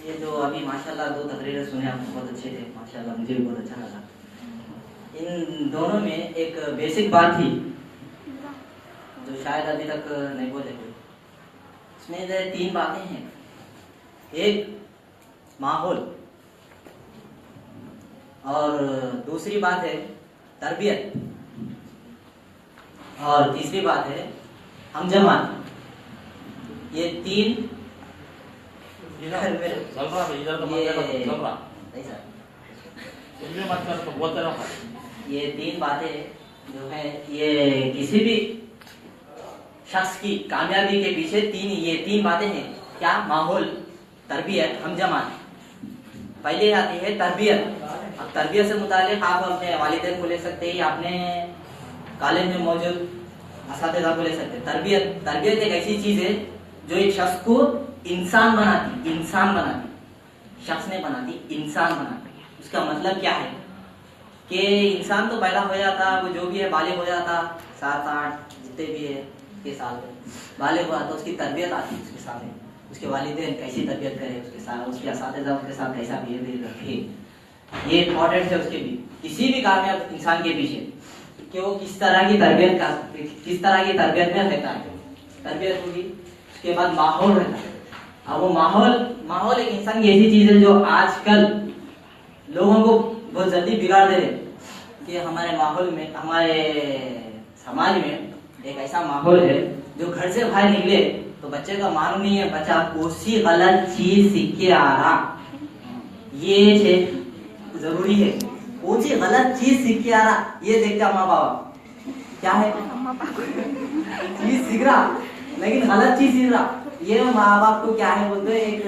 ये जो अभी माशाल्लाह 2 तकरीरें सुने आपको बहुत अच्छे थे, माशाल्लाह मुझे भी बहुत अच्छा लगा। इन दोनों में एक बेसिक बात थी जो शायद अभी तक नहीं बोले कोई। इसमें 3 बातें हैं। एक माहौल, और दूसरी बात है तरबियत, और तीसरी बात है हमजमान। ये 3 ये 3 बातें जो है, ये किसी भी शख्स की कामयाबी के पीछे ये तीन बातें हैं। क्या? माहौल, तरबियत, हमजमान। पहले आती है तरबियत। अब तरबियत से मुतालिक आप अपने वालिदैन को ले सकते हैं, अपने कॉलेज में मौजूद असातिज़ा को ले सकते हैं। तरबियत एक ऐसी चीज है जो एक शख्स को इंसान बनाती, शख्स नहीं बनाती, इंसान बनाती। उसका मतलब क्या है कि इंसान तो पैदा हो जाता, वो जो भी है बालिग हो जाता, 7-8 जितने भी है के साल में बालिग हुआ तो उसकी तरबियत आती है उसके सामने, उसके वालिदैन कैसी तरबियत करे उसके साथ, उसके असातिज़ा उसके साथ कैसा बिहेवियर रखे। ये इंपॉर्टेंट है उसके भी, किसी भी कामयाब इंसान के पीछे, कि वो किस तरह की तरबियत में रहता है। तरबियत होगी, उसके बाद माहौल रहता है। अब वो माहौल एक इंसान की ऐसी चीज है जो आजकल लोगों को बहुत जल्दी बिगाड़ दे रहे, कि हमारे माहौल में, हमारे समाज में एक ऐसा माहौल है जो घर से बाहर निकले तो बच्चे का मालूम नहीं है बच्चा कौन सी गलत चीज सीख के आ रहा। ये जरूरी है, कौन सी गलत चीज सीख के आ रहा ये देखता माँ बाप क्या है, चीज सीख रहा लेकिन गलत चीज सीख रहा। ये माँ बाप को क्या है बोलते, एक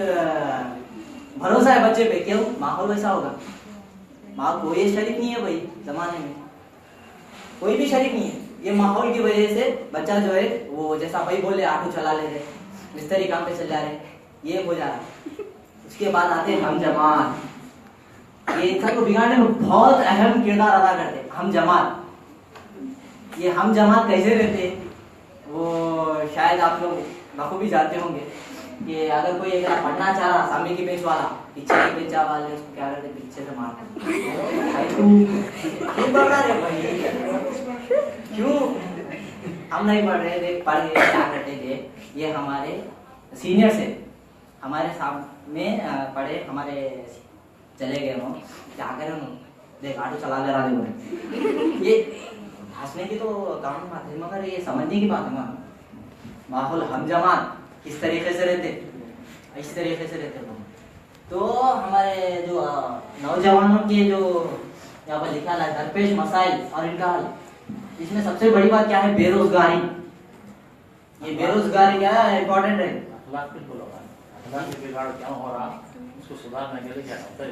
भरोसा है बच्चे पे, क्यों माहौल वैसा होगा। माँ कोई शरीक नहीं है भाई, जमाने में कोई भी शरीक नहीं है। ये माहौल की वजह से बच्चा जो है वो जैसा भाई बोले ऑटो चला ले रहे, मिस्त्री काम पे चल जा रहे, ये हो जा रहा। उसके बाद आते हैं हम जमात, ये इंसान को बिगाड़ने में बहुत अहम किरदार अदा करते हैं। हम जमात, ये हम जमात कैसे रहते हैं वो शायद आप लोग बखूबी जानते होंगे कि अगर कोई एक पढ़ना चाह रहा, सामने की बेंच वाला पीछे की बेंच वाले उसको क्या करते, पीछे से मारते क्यों पढ़ रहा है भाई, क्यों हम नहीं पढ़ रहे, देख पढ़ के क्या करते थे। ये हमारे सीनियर से हमारे सामने पढ़े, हमारे चले गए हो क्या करें उन्होंने, देख ऑटो चला ले रहा है। ये हंसने की तो काम बात है मगर ये समझने की बात है ना। माहौल हम जमात किस तरीके से रहते, इस तरीके से रहते लोग। तो हमारे जो नौजवानों के जो यहाँ पर लिखा है दरपेश मसाइल और इनका हल, इसमें सबसे बड़ी बात क्या है, बेरोजगारी। ये बेरोजगारी क्या है, इम्पोर्टेंट है। क्या हो रहा उसको सुधारने के लिए क्या होता है।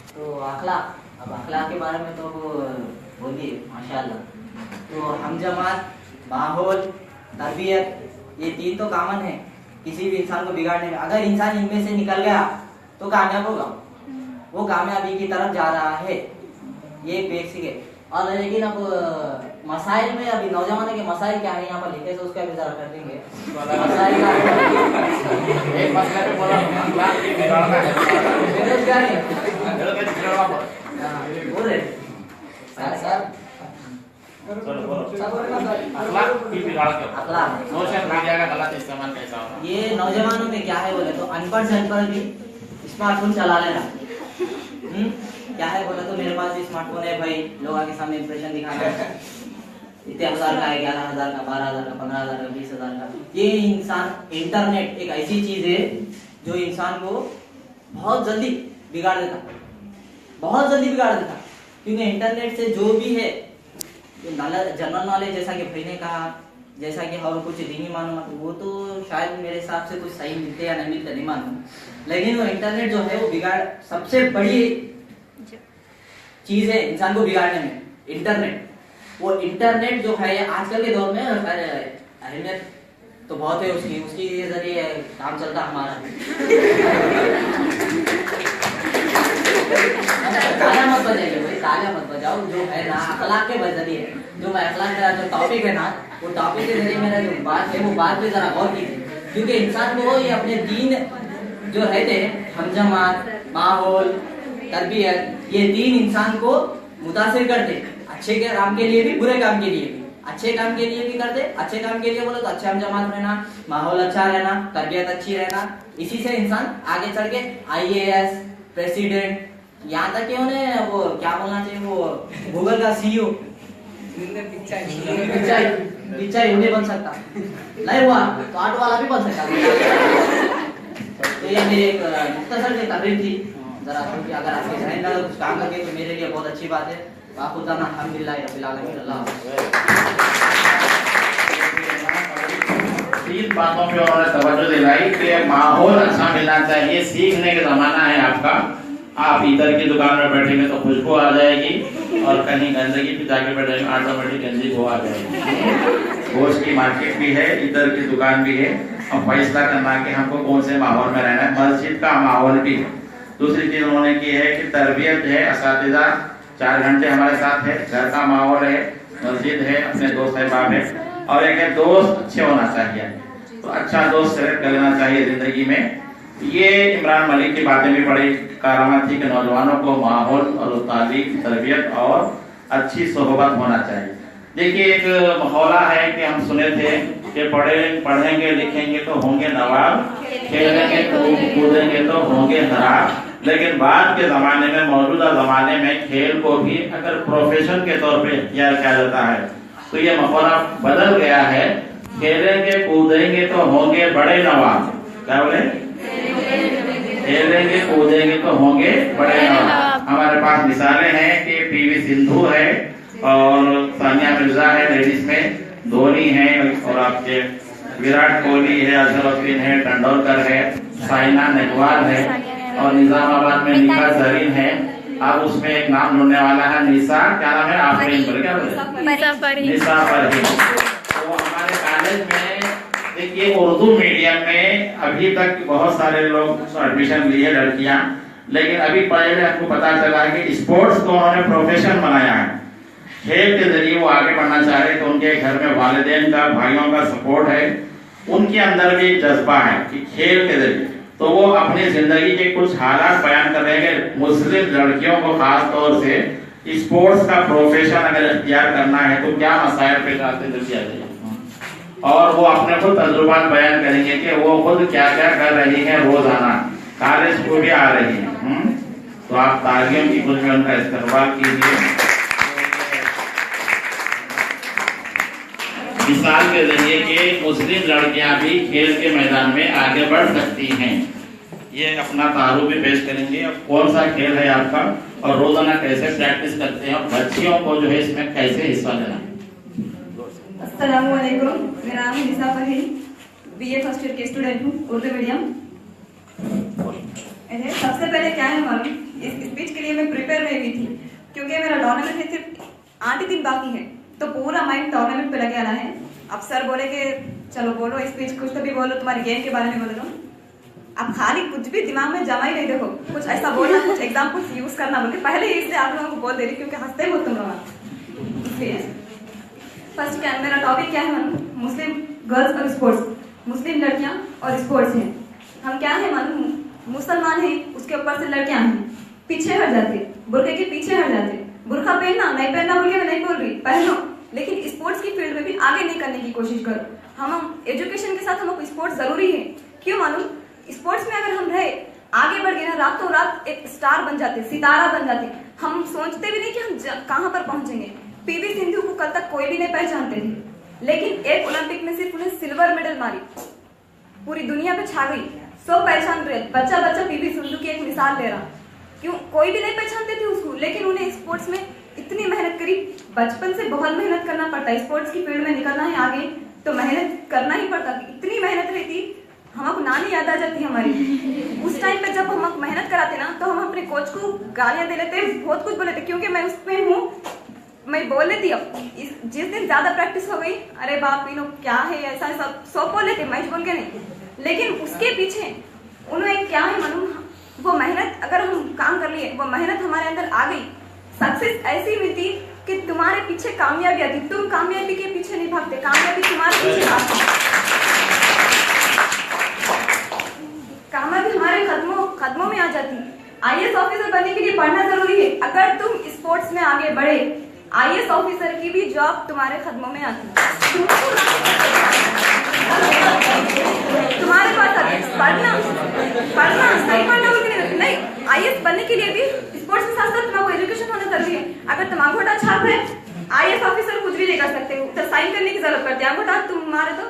तो अखलाक, अब अखलाक के बारे में तो बोलिए माशाल्लाह। तो हम जमात, माहौल, तरबियत, ये तीन तो कॉमन है किसी भी इंसान को बिगाड़ने में। अगर इंसान इनमें से निकल गया तो कामयाब होगा, वो कामयाबी की तरफ जा रहा है, ये एक बेसिक है। और लेकिन अब मसाइल में अभी नौजवानों के मसाइल क्या है यहाँ पर लिखे, तो उसका भी जरा कर देंगे। मसाइल एक मसले पे बोला अखलाक की बिगाड़ना है, बेरोजगारी बोल रहे सर, चलो बोलो अखलाक की बिगाड़ के अखलाक सोशल मीडिया का गलत इस्तेमाल कैसा हो रहा है। ये नौजवानों में क्या है बोले तो अनपढ़ से अनपढ़ भी स्मार्टफोन चला ले रहा। क्या है बोले तो मेरे पास भी स्मार्टफोन है भाई, लोगों के सामने इंप्रेशन दिखाना है, इतने हजार का है, 11,000 का, 12,000 का, 15,000 का, 20,000 का। ये इंसान, इंटरनेट एक ऐसी चीज है जो इंसान को बहुत जल्दी बिगाड़ देता, बहुत जल्दी बिगाड़ देता। क्योंकि इंटरनेट से जो भी है जनरल नॉलेज, जैसा कि भाई ने कहा, जैसा कि और कुछ दीनी मालूमात, वो तो शायद मेरे हिसाब से कुछ सही मिलते या नहीं मिलते नहीं मालूम, लेकिन वो इंटरनेट जो है वो बिगाड़, सबसे बड़ी चीज है इंसान को बिगाड़ने में इंटरनेट। वो इंटरनेट जो है आजकल के दौर में अहमियत तो बहुत है उसकी, उसकी जरिए काम चलता हमारा। तालियां मत बजाइए भाई, तालियां मत बजाओ। जो है ना अखलाक के जरिए, जो मैं अखलाक मेरा जो टॉपिक है ना, वो टॉपिक के जरिए मेरा जो बात है वो बात पे जरा गौर कीजिए। क्योंकि इंसान को ये अपने दीन जो रहते हैं, हमजमात, माहौल, तरबियत, ये तीन इंसान को मुतासिर करते, अच्छे के काम के लिए भी, बुरे काम के लिए भी। अच्छे काम के लिए भी करते, अच्छे काम के लिए बोलो तो अच्छे हमजमात रहना, माहौल अच्छा रहना, तरबियत अच्छी रहना, इसी से इंसान आगे चल के IAS, प्रेसिडेंट, यहाँ तक कि उन्हें वो क्या बोलना चाहिए, वो गूगल का CEO पिचाई उन्हें बन सकता, नहीं हुआ तो ऑटो वाला भी बन सकता। तो ये मेरी एक मुख्तसर सी तकरीर थी, जरा क्योंकि अगर आपके जहन में कुछ काम लगे तो मेरे लिए बहुत अच्छी बात है। वाखुदाना अल्हम्दुलिल्लाह रब्बिल आलमीन। अल्लाह 3 बातों पे उन्होंने तवज्जो दिलाई कि माहौल अच्छा मिलना चाहिए, सीखने का जमाना है आपका। आप इधर की दुकान में बैठेंगे तो खुशबू आ जाएगी और कहीं गंदगी पे जाके बैठेंगे ऑटोमेटिक गंदगी वो आ जाएगी। गोश्त की मार्केट भी है, इधर की दुकान भी है, और फैसला करना कि हमको कौन से माहौल में रहना है। मस्जिद का माहौल भी है। दूसरी चीज उन्होंने की है कि तरबियत है, असातिज़ा 4 घंटे हमारे साथ है, घर का माहौल है, मस्जिद है, अपने दोस्त अहबाब है, और एक है दोस्त अच्छे होना चाहिए। तो अच्छा दोस्त सेलेक्ट कर लेना चाहिए जिंदगी में। ये इमरान मलिक की बातें भी बड़ी कारामत थी कि नौजवानों को माहौल और तालीम, तरबियत और अच्छी सोहबत होना चाहिए। देखिए एक मखौला है कि हम सुने थे कि पढ़ेंगे लिखेंगे तो होंगे नवाब, खेलेंगे कूदेंगे तो होंगे नवाब। लेकिन बाद के जमाने में, मौजूदा जमाने में खेल को भी अगर प्रोफेशन के तौर पे इख्तियार किया जाता है तो ये मखौला बदल गया है। खेलेंगे कूदेंगे तो होंगे बड़े नवाब। क्या बोले? खेलेंगे कूदेंगे तो होंगे बड़े नवाब। हमारे पास मिसालें हैं कि पीवी सिंधु है और सानिया मिर्जा है लेडीज में, धोनी है, और आपके विराट कोहली है, अजहरुद्दीन है, तेंदुलकर है, साइना नेहवाल है, और निजामाबाद में निशा जरीन है। अब उसमें एक नाम ढूंढने वाला है, निशा, क्या नाम है आपने? क्या बोले? निशा परहीन। तो हमारे कॉलेज में देखिए उर्दू मीडियम में अभी तक बहुत सारे लोग एडमिशन लिए लड़कियां, लेकिन अभी पहले आपको पता चला कि स्पोर्ट्स को उन्होंने प्रोफेशन बनाया है। खेल के जरिए वो आगे बढ़ना चाह रहे, तो उनके घर में वालिदैन का, भाइयों का सपोर्ट है, उनके अंदर भी एक जज्बा है कि खेल के जरिए तो वो अपनी जिंदगी के कुछ हालात बयान कर रहे हैं कि मुस्लिम लड़कियों को खास तौर से स्पोर्ट्स का प्रोफेशन अगर इख्तियार करना है तो क्या मसाइल पेश आते हैं, और वो अपने खुद तजुर्बात बयान करेंगे कि वो खुद क्या क्या कर रही है, रोजाना कॉलेज को भी आ रही है। तो आप तालियों की कुछ में उनका इस्तेमाल कीजिए। मिसाल के जरिए कि मुस्लिम लड़कियां भी खेल के मैदान में आगे बढ़ सकती हैं। ये अपना तारुफ भी पेश करेंगे, अब कौन सा खेल है आपका और रोजाना कैसे प्रैक्टिस करते हैं, और बच्चियों को जो है इसमें कैसे हिस्सा लेना। अस्सलामु अलैकुम, मेरा नाम निशा परहीन, बीए फर्स्ट ईयर की स्टूडेंट हूँ, उर्दू मीडियम। सबसे पहले क्या है मालूम, इस स्पीच के लिए मैं प्रिपेयर नहीं हुई थी क्योंकि मेरा टूर्नामेंट है सिर्फ 8 ही दिन बाकी है, तो पूरा माइंड टूर्नामेंट पे लगे आना है। अब सर बोले कि चलो बोलो स्पीच, कुछ तो भी बोलो, तुम्हारे गेम के बारे में बोल रहा हूँ। अब खाली कुछ भी दिमाग में जमा ही नहीं, देखो कुछ ऐसा बोलना, कुछ एग्जाम्पल्स यूज करना बोल के पहले ही इसलिए आप लोगों को बोल दे रही क्योंकि हंसते हो तुम लोग। इसलिए फर्स्ट क्या मेरा टॉपिक क्या है मालूम, मुस्लिम गर्ल्स और स्पोर्ट्स, मुस्लिम लड़कियां और स्पोर्ट्स हैं। हम क्या है मालूम, मुसलमान हैं, उसके ऊपर से लड़कियां हैं, पीछे हट जाते, बुर्के के पीछे हट जाते। बुर्का पहनना नहीं पहनना बोल के मैं नहीं बोल रही, पहनो, लेकिन स्पोर्ट्स की फील्ड में भी आगे नहीं करने की कोशिश करो। हम एजुकेशन के साथ हमको स्पोर्ट्स जरूरी है। क्यों मालूम, स्पोर्ट्स में अगर हम रहे, आगे बढ़ गए ना, रातों रात एक स्टार बन जाते, सितारा बन जाते। हम सोचते भी नहीं कि हम कहां पर पहुंचेंगे। पीवी सिंधु को कल तक कोई भी नहीं पहचानते थे, लेकिन एक ओलंपिक में सिर्फ उन्हें सिल्वर मेडल मारी, पूरी दुनिया पे छा गई, सब पहचान रहे। बच्चा बच्चा पीवी सिंधु की एक मिसाल ले रहा, क्यों कोई भी नहीं पहचानते थे उसको, लेकिन उन्हें स्पोर्ट्स में इतनी मेहनत करी। बचपन से बहुत मेहनत करना पड़ता है, स्पोर्ट्स की फील्ड में निकलना है आगे तो मेहनत करना ही पड़ता। इतनी मेहनत रहती, हमको नानी याद आ जाती हमारी। उस टाइम पे जब हम मेहनत कराते ना, तो हम अपने कोच को गालियां दे लेते, बहुत कुछ बोले थे, क्योंकि मैं उसमें हूँ, मैं बोल लेती। अब जिस दिन ज्यादा प्रैक्टिस हो गई, अरे बाप इन लोग क्या है, ऐसा सब बोल लेते, मैं बोल के नहीं। लेकिन उसके पीछे उन्हें क्या है मालूम, वो मेहनत अगर हम काम कर लिए, वो मेहनत हमारे अंदर आ गई, सक्सेस ऐसी मिलती कि तुम्हारे पीछे कामयाबी आती। तुम कामयाबी के पीछे नहीं भागते, कामयाबी तुम्हारे पीछे भागती। कामयाबी हमारे कदमों में आ जाती। आईएएस ऑफिसर बनने के लिए पढ़ना जरूरी है। अगर तुम स्पोर्ट्स में आगे बढ़े, आईएएस ऑफिसर की भी जॉब तुम्हारे कदमों में आती। तुम्हारे पास पढ़ना सही पढ़ना नहीं, आईएएस बनने के लिए भी स्पोर्ट्स के साथ साथ तुम्हारा एजुकेशन होना जरूरी है। अगर तुम अंगूठा छाप है, आईएएस ऑफिसर कुछ भी नहीं कर सकते, तो साइन करने की जरूरत पड़ती है। अंगूठा तुम्हारे तो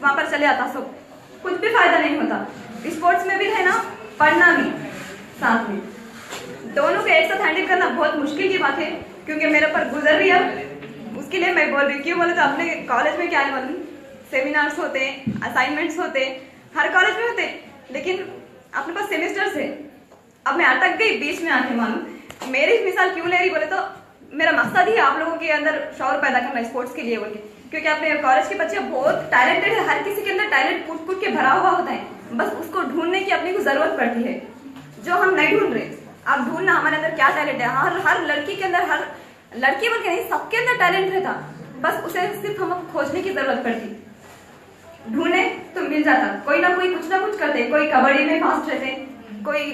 वहां पर चले आता, सब कुछ भी फायदा नहीं होता। स्पोर्ट्स में भी है ना, पढ़ना भी साथ में, दोनों को एक साथ हैंडल करना बहुत मुश्किल की बात है, क्योंकि मेरे पर गुजर रही है। उसके लिए मैं बोल रही हूँ, क्यों बोले तो अपने कॉलेज में क्या है मालूम, सेमिनार्स होते, असाइनमेंट्स होते, हर कॉलेज में होते, लेकिन अपने पास सेमेस्टर्स है। अब मैं अटक गई बीच में आके, मालूम मेरी मिसाल क्यों ले रही बोले तो मेरा मकसद ही आप लोगों के अंदर शौर पैदा करना स्पोर्ट्स के लिए बोल के, क्योंकि अपने कॉलेज के बच्चे बहुत टैलेंटेड है, हर किसी के अंदर टैलेंट कूट कूट के भरा हुआ होता है, बस उसको ढूंढने की अपने को जरूरत पड़ती है, जो हम नहीं ढूंढ रहे। आप ढूंढना हमारे अंदर क्या टैलेंट है, हर लड़की के अंदर, हर लड़की बोल के नहीं सबके अंदर टैलेंट रहता, बस उसे सिर्फ हमको खोजने की जरूरत पड़ती, ढूंढे तो मिल जाता। कोई ना कुछ करते, कोई कबड्डी में फास्ट रहते, कोई,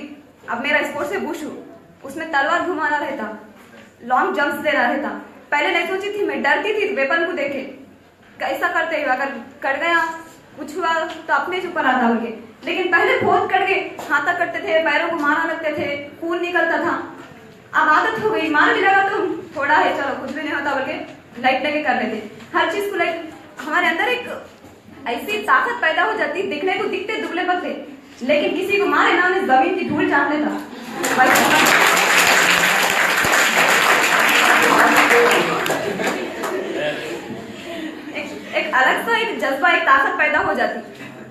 अब मेरा स्पोर्ट्स है वुशु, उसमें तलवार घुमाना रहता, लॉन्ग जंप्स देना रहता। पहले नहीं सोची थी, मैं डरती थी वेपन को देखे, कैसा करते हुए अगर कट गया कुछ हुआ तो अपने ऊपर आता बोल के, लेकिन पहले बहुत कट गए, हाथा करते थे, पैरों को मारना लगते थे, खून निकलता था। अब आदत हो गई, मार भी लगा तो थोड़ा है चलो कुछ भी नहीं होता बोल के लाइट लगे कर लेते, हर चीज को लाइक हमारे अंदर एक ऐसी ताकत पैदा हो जाती, दिखने को दिखते दुबले पतले, लेकिन किसी को मारे ना उन्हें जमीन की धूल चाट लेता। एक अलग सा एक जज्बा, एक ताकत पैदा हो जाती,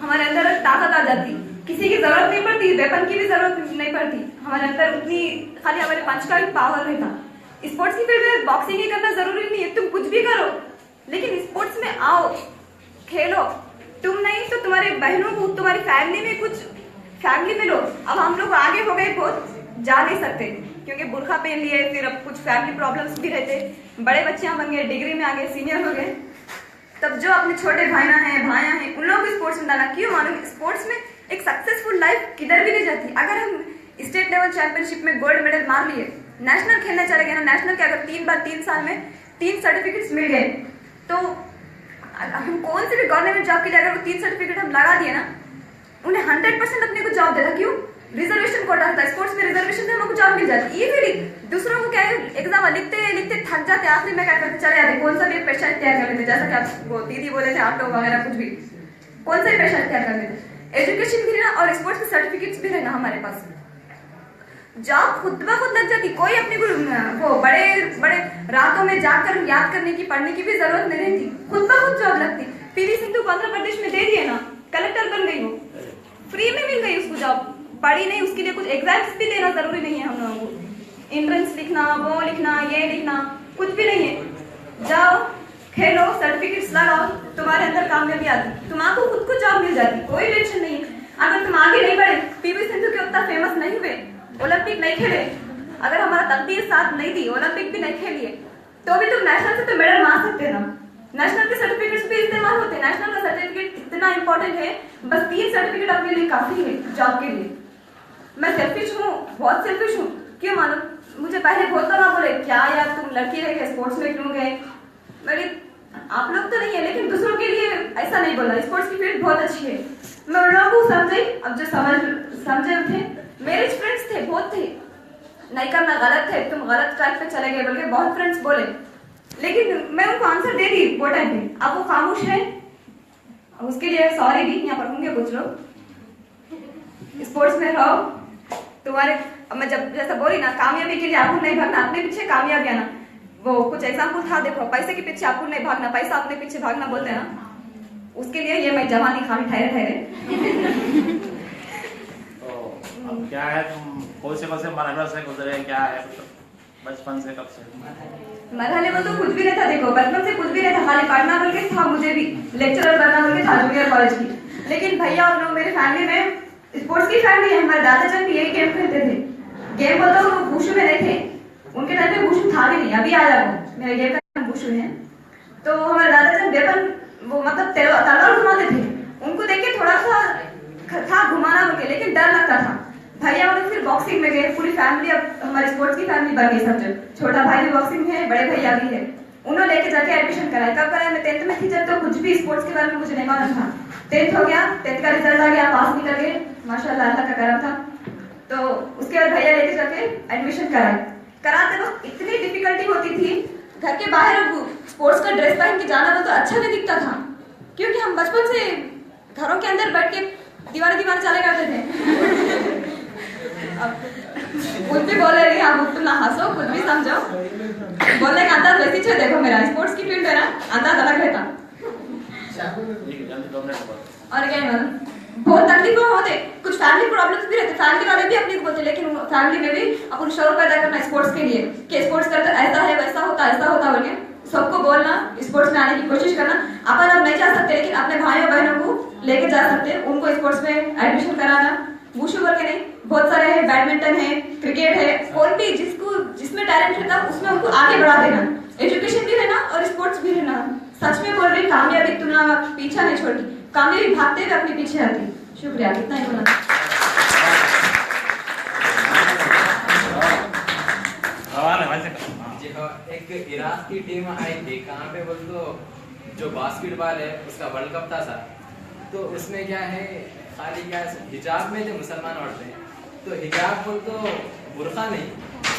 हमारे अंदर ताकत आ जाती, किसी की जरूरत नहीं पड़ती, वेपन की भी जरूरत नहीं पड़ती, हमारे अंदर उतनी खाली हमारे पंच का भी पावर रहता। स्पोर्ट्स की फील्ड में बॉक्सिंग ही करना जरूरी नहीं है, तुम कुछ भी करो, लेकिन स्पोर्ट्स में आओ, खेलो, तुम नहीं तो तुम्हारे बहनों को, तुम्हारी फैमिली में कुछ फैमिली में लो। अब हम लोग आगे हो गए, बहुत जा नहीं सकते क्योंकि बुर्खा पहन लिए, फिर अब कुछ फैमिली प्रॉब्लम्स भी रहते, बड़े बच्चे बन गए, डिग्री में आ गए, सीनियर हो गए, तब जो अपने छोटे भाइयां हैं उन लोगों को स्पोर्ट्स में डालना। क्यों मालूम, स्पोर्ट्स में एक सक्सेसफुल लाइफ किधर भी नहीं जाती। अगर हम स्टेट लेवल चैंपियनशिप में गोल्ड मेडल मार लिए, नेशनल खेलने चले गए ना, नेशनल के अगर 3 बार 3 साल में 3 सर्टिफिकेट्स मिल गए, तो हम कौन से भी गवर्नमेंट जॉब के लिए अगर वो 3 सर्टिफिकेट हम लगा दिए ना, उन्हें 100% अपने को जॉब देता। क्यों, रिजर्वेशन कोटा होता है, स्पोर्ट्स में रिजर्वेशन से हमको जॉब मिल जाती। इजीली दूसरों को क्या है, एग्जाम लिखते थक जाते, आखिरी में क्या करते, चले जाते, कौन सा भी पेशा तैयार कर लेते, जैसा कि आप वो दीदी बोले थे, आप लोग वगैरह कुछ भी, कौन सा भी पेशा तैयार कर लेते। एजुकेशन भी रहना और स्पोर्ट्स के सर्टिफिकेट्स भी रहना हमारे पास, जॉब खुद ब खुद लग जाती। कोई अपने को वो बड़े रातों में जाकर याद करने की, पढ़ने की भी जरूरत नहीं रहती, खुद ब खुद जॉब लगती। पीवी सिंधु को आंध्र प्रदेश में दे दिए ना, कलेक्टर बन गई, वो फ्री में मिल गई उसको जॉब, पढ़ी नहीं, उसके लिए कुछ एग्जाम्स भी देना जरूरी नहीं है हम लोगों को, एंट्रेंस लिखना, वो लिखना, ये लिखना, कुछ भी नहीं है। जाओ खेलो, सर्टिफिकेट्स लगाओ, तुम्हारे अंदर कामयाबी आती, तुम्हारा खुद को जॉब मिल जाती, कोई टेंशन नहीं है। अगर तुम आगे नहीं बढ़े, पीवी सिंधु के उतना फेमस नहीं हुए, ओलंपिक नहीं खेले, अगर हमारा तकदीर साथ नहीं दी, ओलंपिक भी नहीं खेलिए, तो भी तुम नेशनल से तो मेडल मार सकते ना। नेशनल के सर्टिफिकेट्स भी इस्तेमाल होते हैं, नेशनल का सर्टिफिकेट इतना इंपॉर्टेंट है, बस 3 सर्टिफिकेट आपके लिए काफी है जॉब के लिए। मैं सेल्फिश हूँ, बहुत सेल्फिश हूँ, क्यों मालूम, मुझे पहले बहुत ना बोले, क्या यार तुम लड़की रह गए, स्पोर्ट्स में क्यों गए, मेरी आप लोग तो नहीं है, लेकिन दूसरों के लिए ऐसा नहीं बोला, स्पोर्ट्स की फील्ड बहुत अच्छी है। मैं उन लोगों को समझी, अब जो समझे थे, मेरे फ्रेंड्स थे, बहुत थे, नहीं करना गलत है, तुम गलत ट्रैक पे चले गए बोल के बहुत फ्रेंड्स बोले, लेकिन मैं उनको आंसर दे दी वो टाइम पे। अब वो खामोश है, उसके लिए सॉरी भी यहाँ पर होंगे कुछ लोग। स्पोर्ट्स में रहो, तुम्हारे, मैं जब जैसा बोली ना, कामयाबी के लिए आपको नहीं भागना, अपने पीछे कामयाबी आना। वो कुछ एग्जाम्पल था, देखो, पैसे के पीछे आपको नहीं भागना, पैसा अपने पीछे भागना बोलते हैं ना, उसके लिए ये मैं जवानी खाली ठहरे अब क्या है, तुम कौन से मरहलों से गुजरे, क्या है बचपन से, कब से? मरहले में तो कुछ भी नहीं था, देखो बचपन से कुछ भी नहीं था, खाली पढ़ना बोल के था, मुझे भी लेक्चरर बनना बोल के था जूनियर कॉलेज की, लेकिन भैया और लोग मेरे फैमिली में स्पोर्ट्स की फैमिली है, हमारे दादाजान भी यही गेम खेलते थे। गेम बोलता हूँ, वो वुशु में नहीं थे, उनके टाइम पे वुशु था भी नहीं, अभी आया वो, मेरे गेम का नाम वुशु है। तो हमारे दादाजान वेपन, वो मतलब तलवार घुमाते थे, उनको देख के थोड़ा सा था घुमाना बोल के, लेकिन डर लगता था। भैया और फिर बॉक्सिंग में गए, पूरी फैमिली, अब हमारे स्पोर्ट्स की फैमिली बन गई समझो, छोटा भाई भी बॉक्सिंग में है, बड़े भैया भी है, उन्होंने लेके जाके एडमिशन कराया। कब कराया, मैं 10th में थी जब, तो कुछ भी स्पोर्ट्स के बारे में मुझे नहीं मालूम था। 10th हो गया, 10th का रिजल्ट आ गया, पास निकल गए, माशाल्लाह अल्लाह का करम था। तो उसके बाद भैया लेके जाके एडमिशन कराते वक्त इतनी डिफिकल्टी होती थी, घर के बाहर स्पोर्ट्स का ड्रेस पहन के जाना तो अच्छा नहीं दिखता था, क्योंकि हम बचपन से घरों के अंदर बैठ के दीवार चले करते थे। कुछ भी बोल रही, आप तुम ना हंसो, कुछ भी समझो, बोलने का अंदाज वैसी छे, देखो मेरा स्पोर्ट्स की फील्ड है ना, अंदाज अलग रहता। और क्या है मैडम, बहुत तकलीफ होते, कुछ फैमिली प्रॉब्लम्स भी रहते, फैमिली वाले भी अपने को बोलते, लेकिन फैमिली में भी अपन शोर पैदा करना स्पोर्ट्स के लिए कि स्पोर्ट्स करते ऐसा है वैसा होता ऐसा होता बोल के सबको बोलना, स्पोर्ट्स में आने की कोशिश करना। अपन अब नहीं जा सकते लेकिन अपने भाइयों बहनों को लेके जा सकते, उनको स्पोर्ट्स में एडमिशन कराना। वुशु बोल के नहीं, बहुत सारे है, बैडमिंटन है, क्रिकेट है, कोई भी जिसमें टैलेंट रहता उसमें उनको आगे बढ़ा देना, एजुकेशन भी रहना और स्पोर्ट्स भी रहना। सच में बोल रही, कामयाबी तुना पीछा नहीं छोड़ती, कामयाबी भागते हुए अपने पीछे आती। शुक्रिया, कितना ही बोला। जी हाँ, एक इराक की टीम आई थी, कहाँ पे बोल तो जो बास्केटबॉल है उसका वर्ल्ड कप था सर, तो उसमें क्या है खाली क्या हिजाब में थे मुसलमान औरतें, तो हिजाब बोल तो बुर्का नहीं,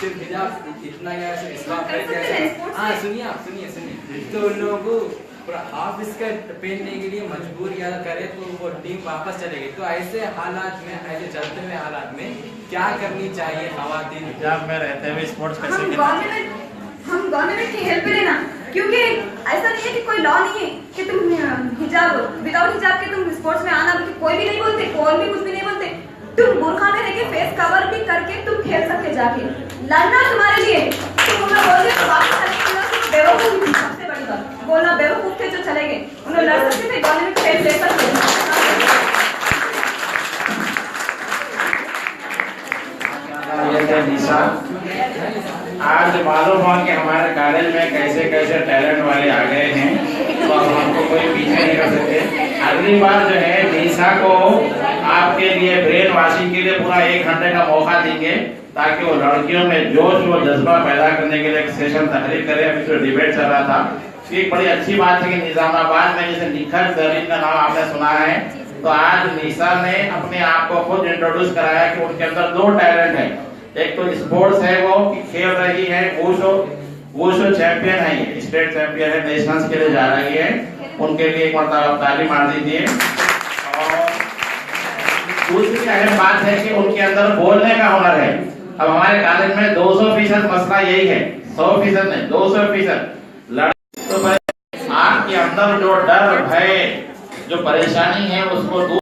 सिर्फ हिजाब इतना क्या हाँ सुनिए आप सुनिए, तो उन लोगों को पूरा हाफ स्कर्ट पहनने के लिए मजबूर किया करे, तो वो टीम वापस चले गई। तो ऐसे हालात में, ऐसे चलते हुए हालात में क्या करनी चाहिए खवातीन? हिजाब में रहते हुए स्पोर्ट्स कैसे हम गवर्नमेंट की हेल्प लेना, क्योंकि ऐसा नहीं है कि कोई लॉ नहीं है कि तुम हिजाब विदाउट हिजाब के तुम स्पोर्ट्स में आना, कोई भी नहीं बोलते, कोई भी कुछ भी नहीं बोलते। तुम बुर्का में रहके फेस कवर भी करके तुम खेल सकते जाके, लड़ना तुम्हारे लिए। तुम उन्हें बोलते तो बाकी बेवकूफ थी, सबसे बड़ी बात बोलना बेवकूफ थे जो चले गए, उन्हें लड़ सकते थे, गवर्नमेंट हेल्प ले सकते। आज मालूम हुआ कि हमारे कॉलेज में कैसे कैसे टैलेंट वाले आ गए हैं, तो अब हमको कोई पीछे नहीं कर सकते। अगली बार जो है निशा को आपके लिए ब्रेन वॉशिंग के लिए पूरा 1 घंटे का मौका देंगे, ताकि वो लड़कियों में जोश व जज्बा पैदा करने के लिए एक सेशन तहरीर करे। अभी जो डिबेट चल रहा था, एक बड़ी अच्छी बात है कि निजामाबाद में जैसे निखत जरीन का नाम आपने सुना है, तो आज निशा ने अपने आप को खुद इंट्रोड्यूस कराया कि उनके अंदर 2 टैलेंट है। एक तो स्पोर्ट्स है, वो खेल रही है, वुशु चैंपियन है, स्टेट चैंपियन है, नेशनल्स के लिए जा रही है, उनके लिए एक मरतबा ताली मार दीजिए। और दूसरी अहम बात है कि उनके अंदर बोलने का हुनर है। अब हमारे कॉलेज में 200% मसला यही है, 100% नहीं 200%। तो आपके अंदर जो डर भय जो परेशानी है उसको दूर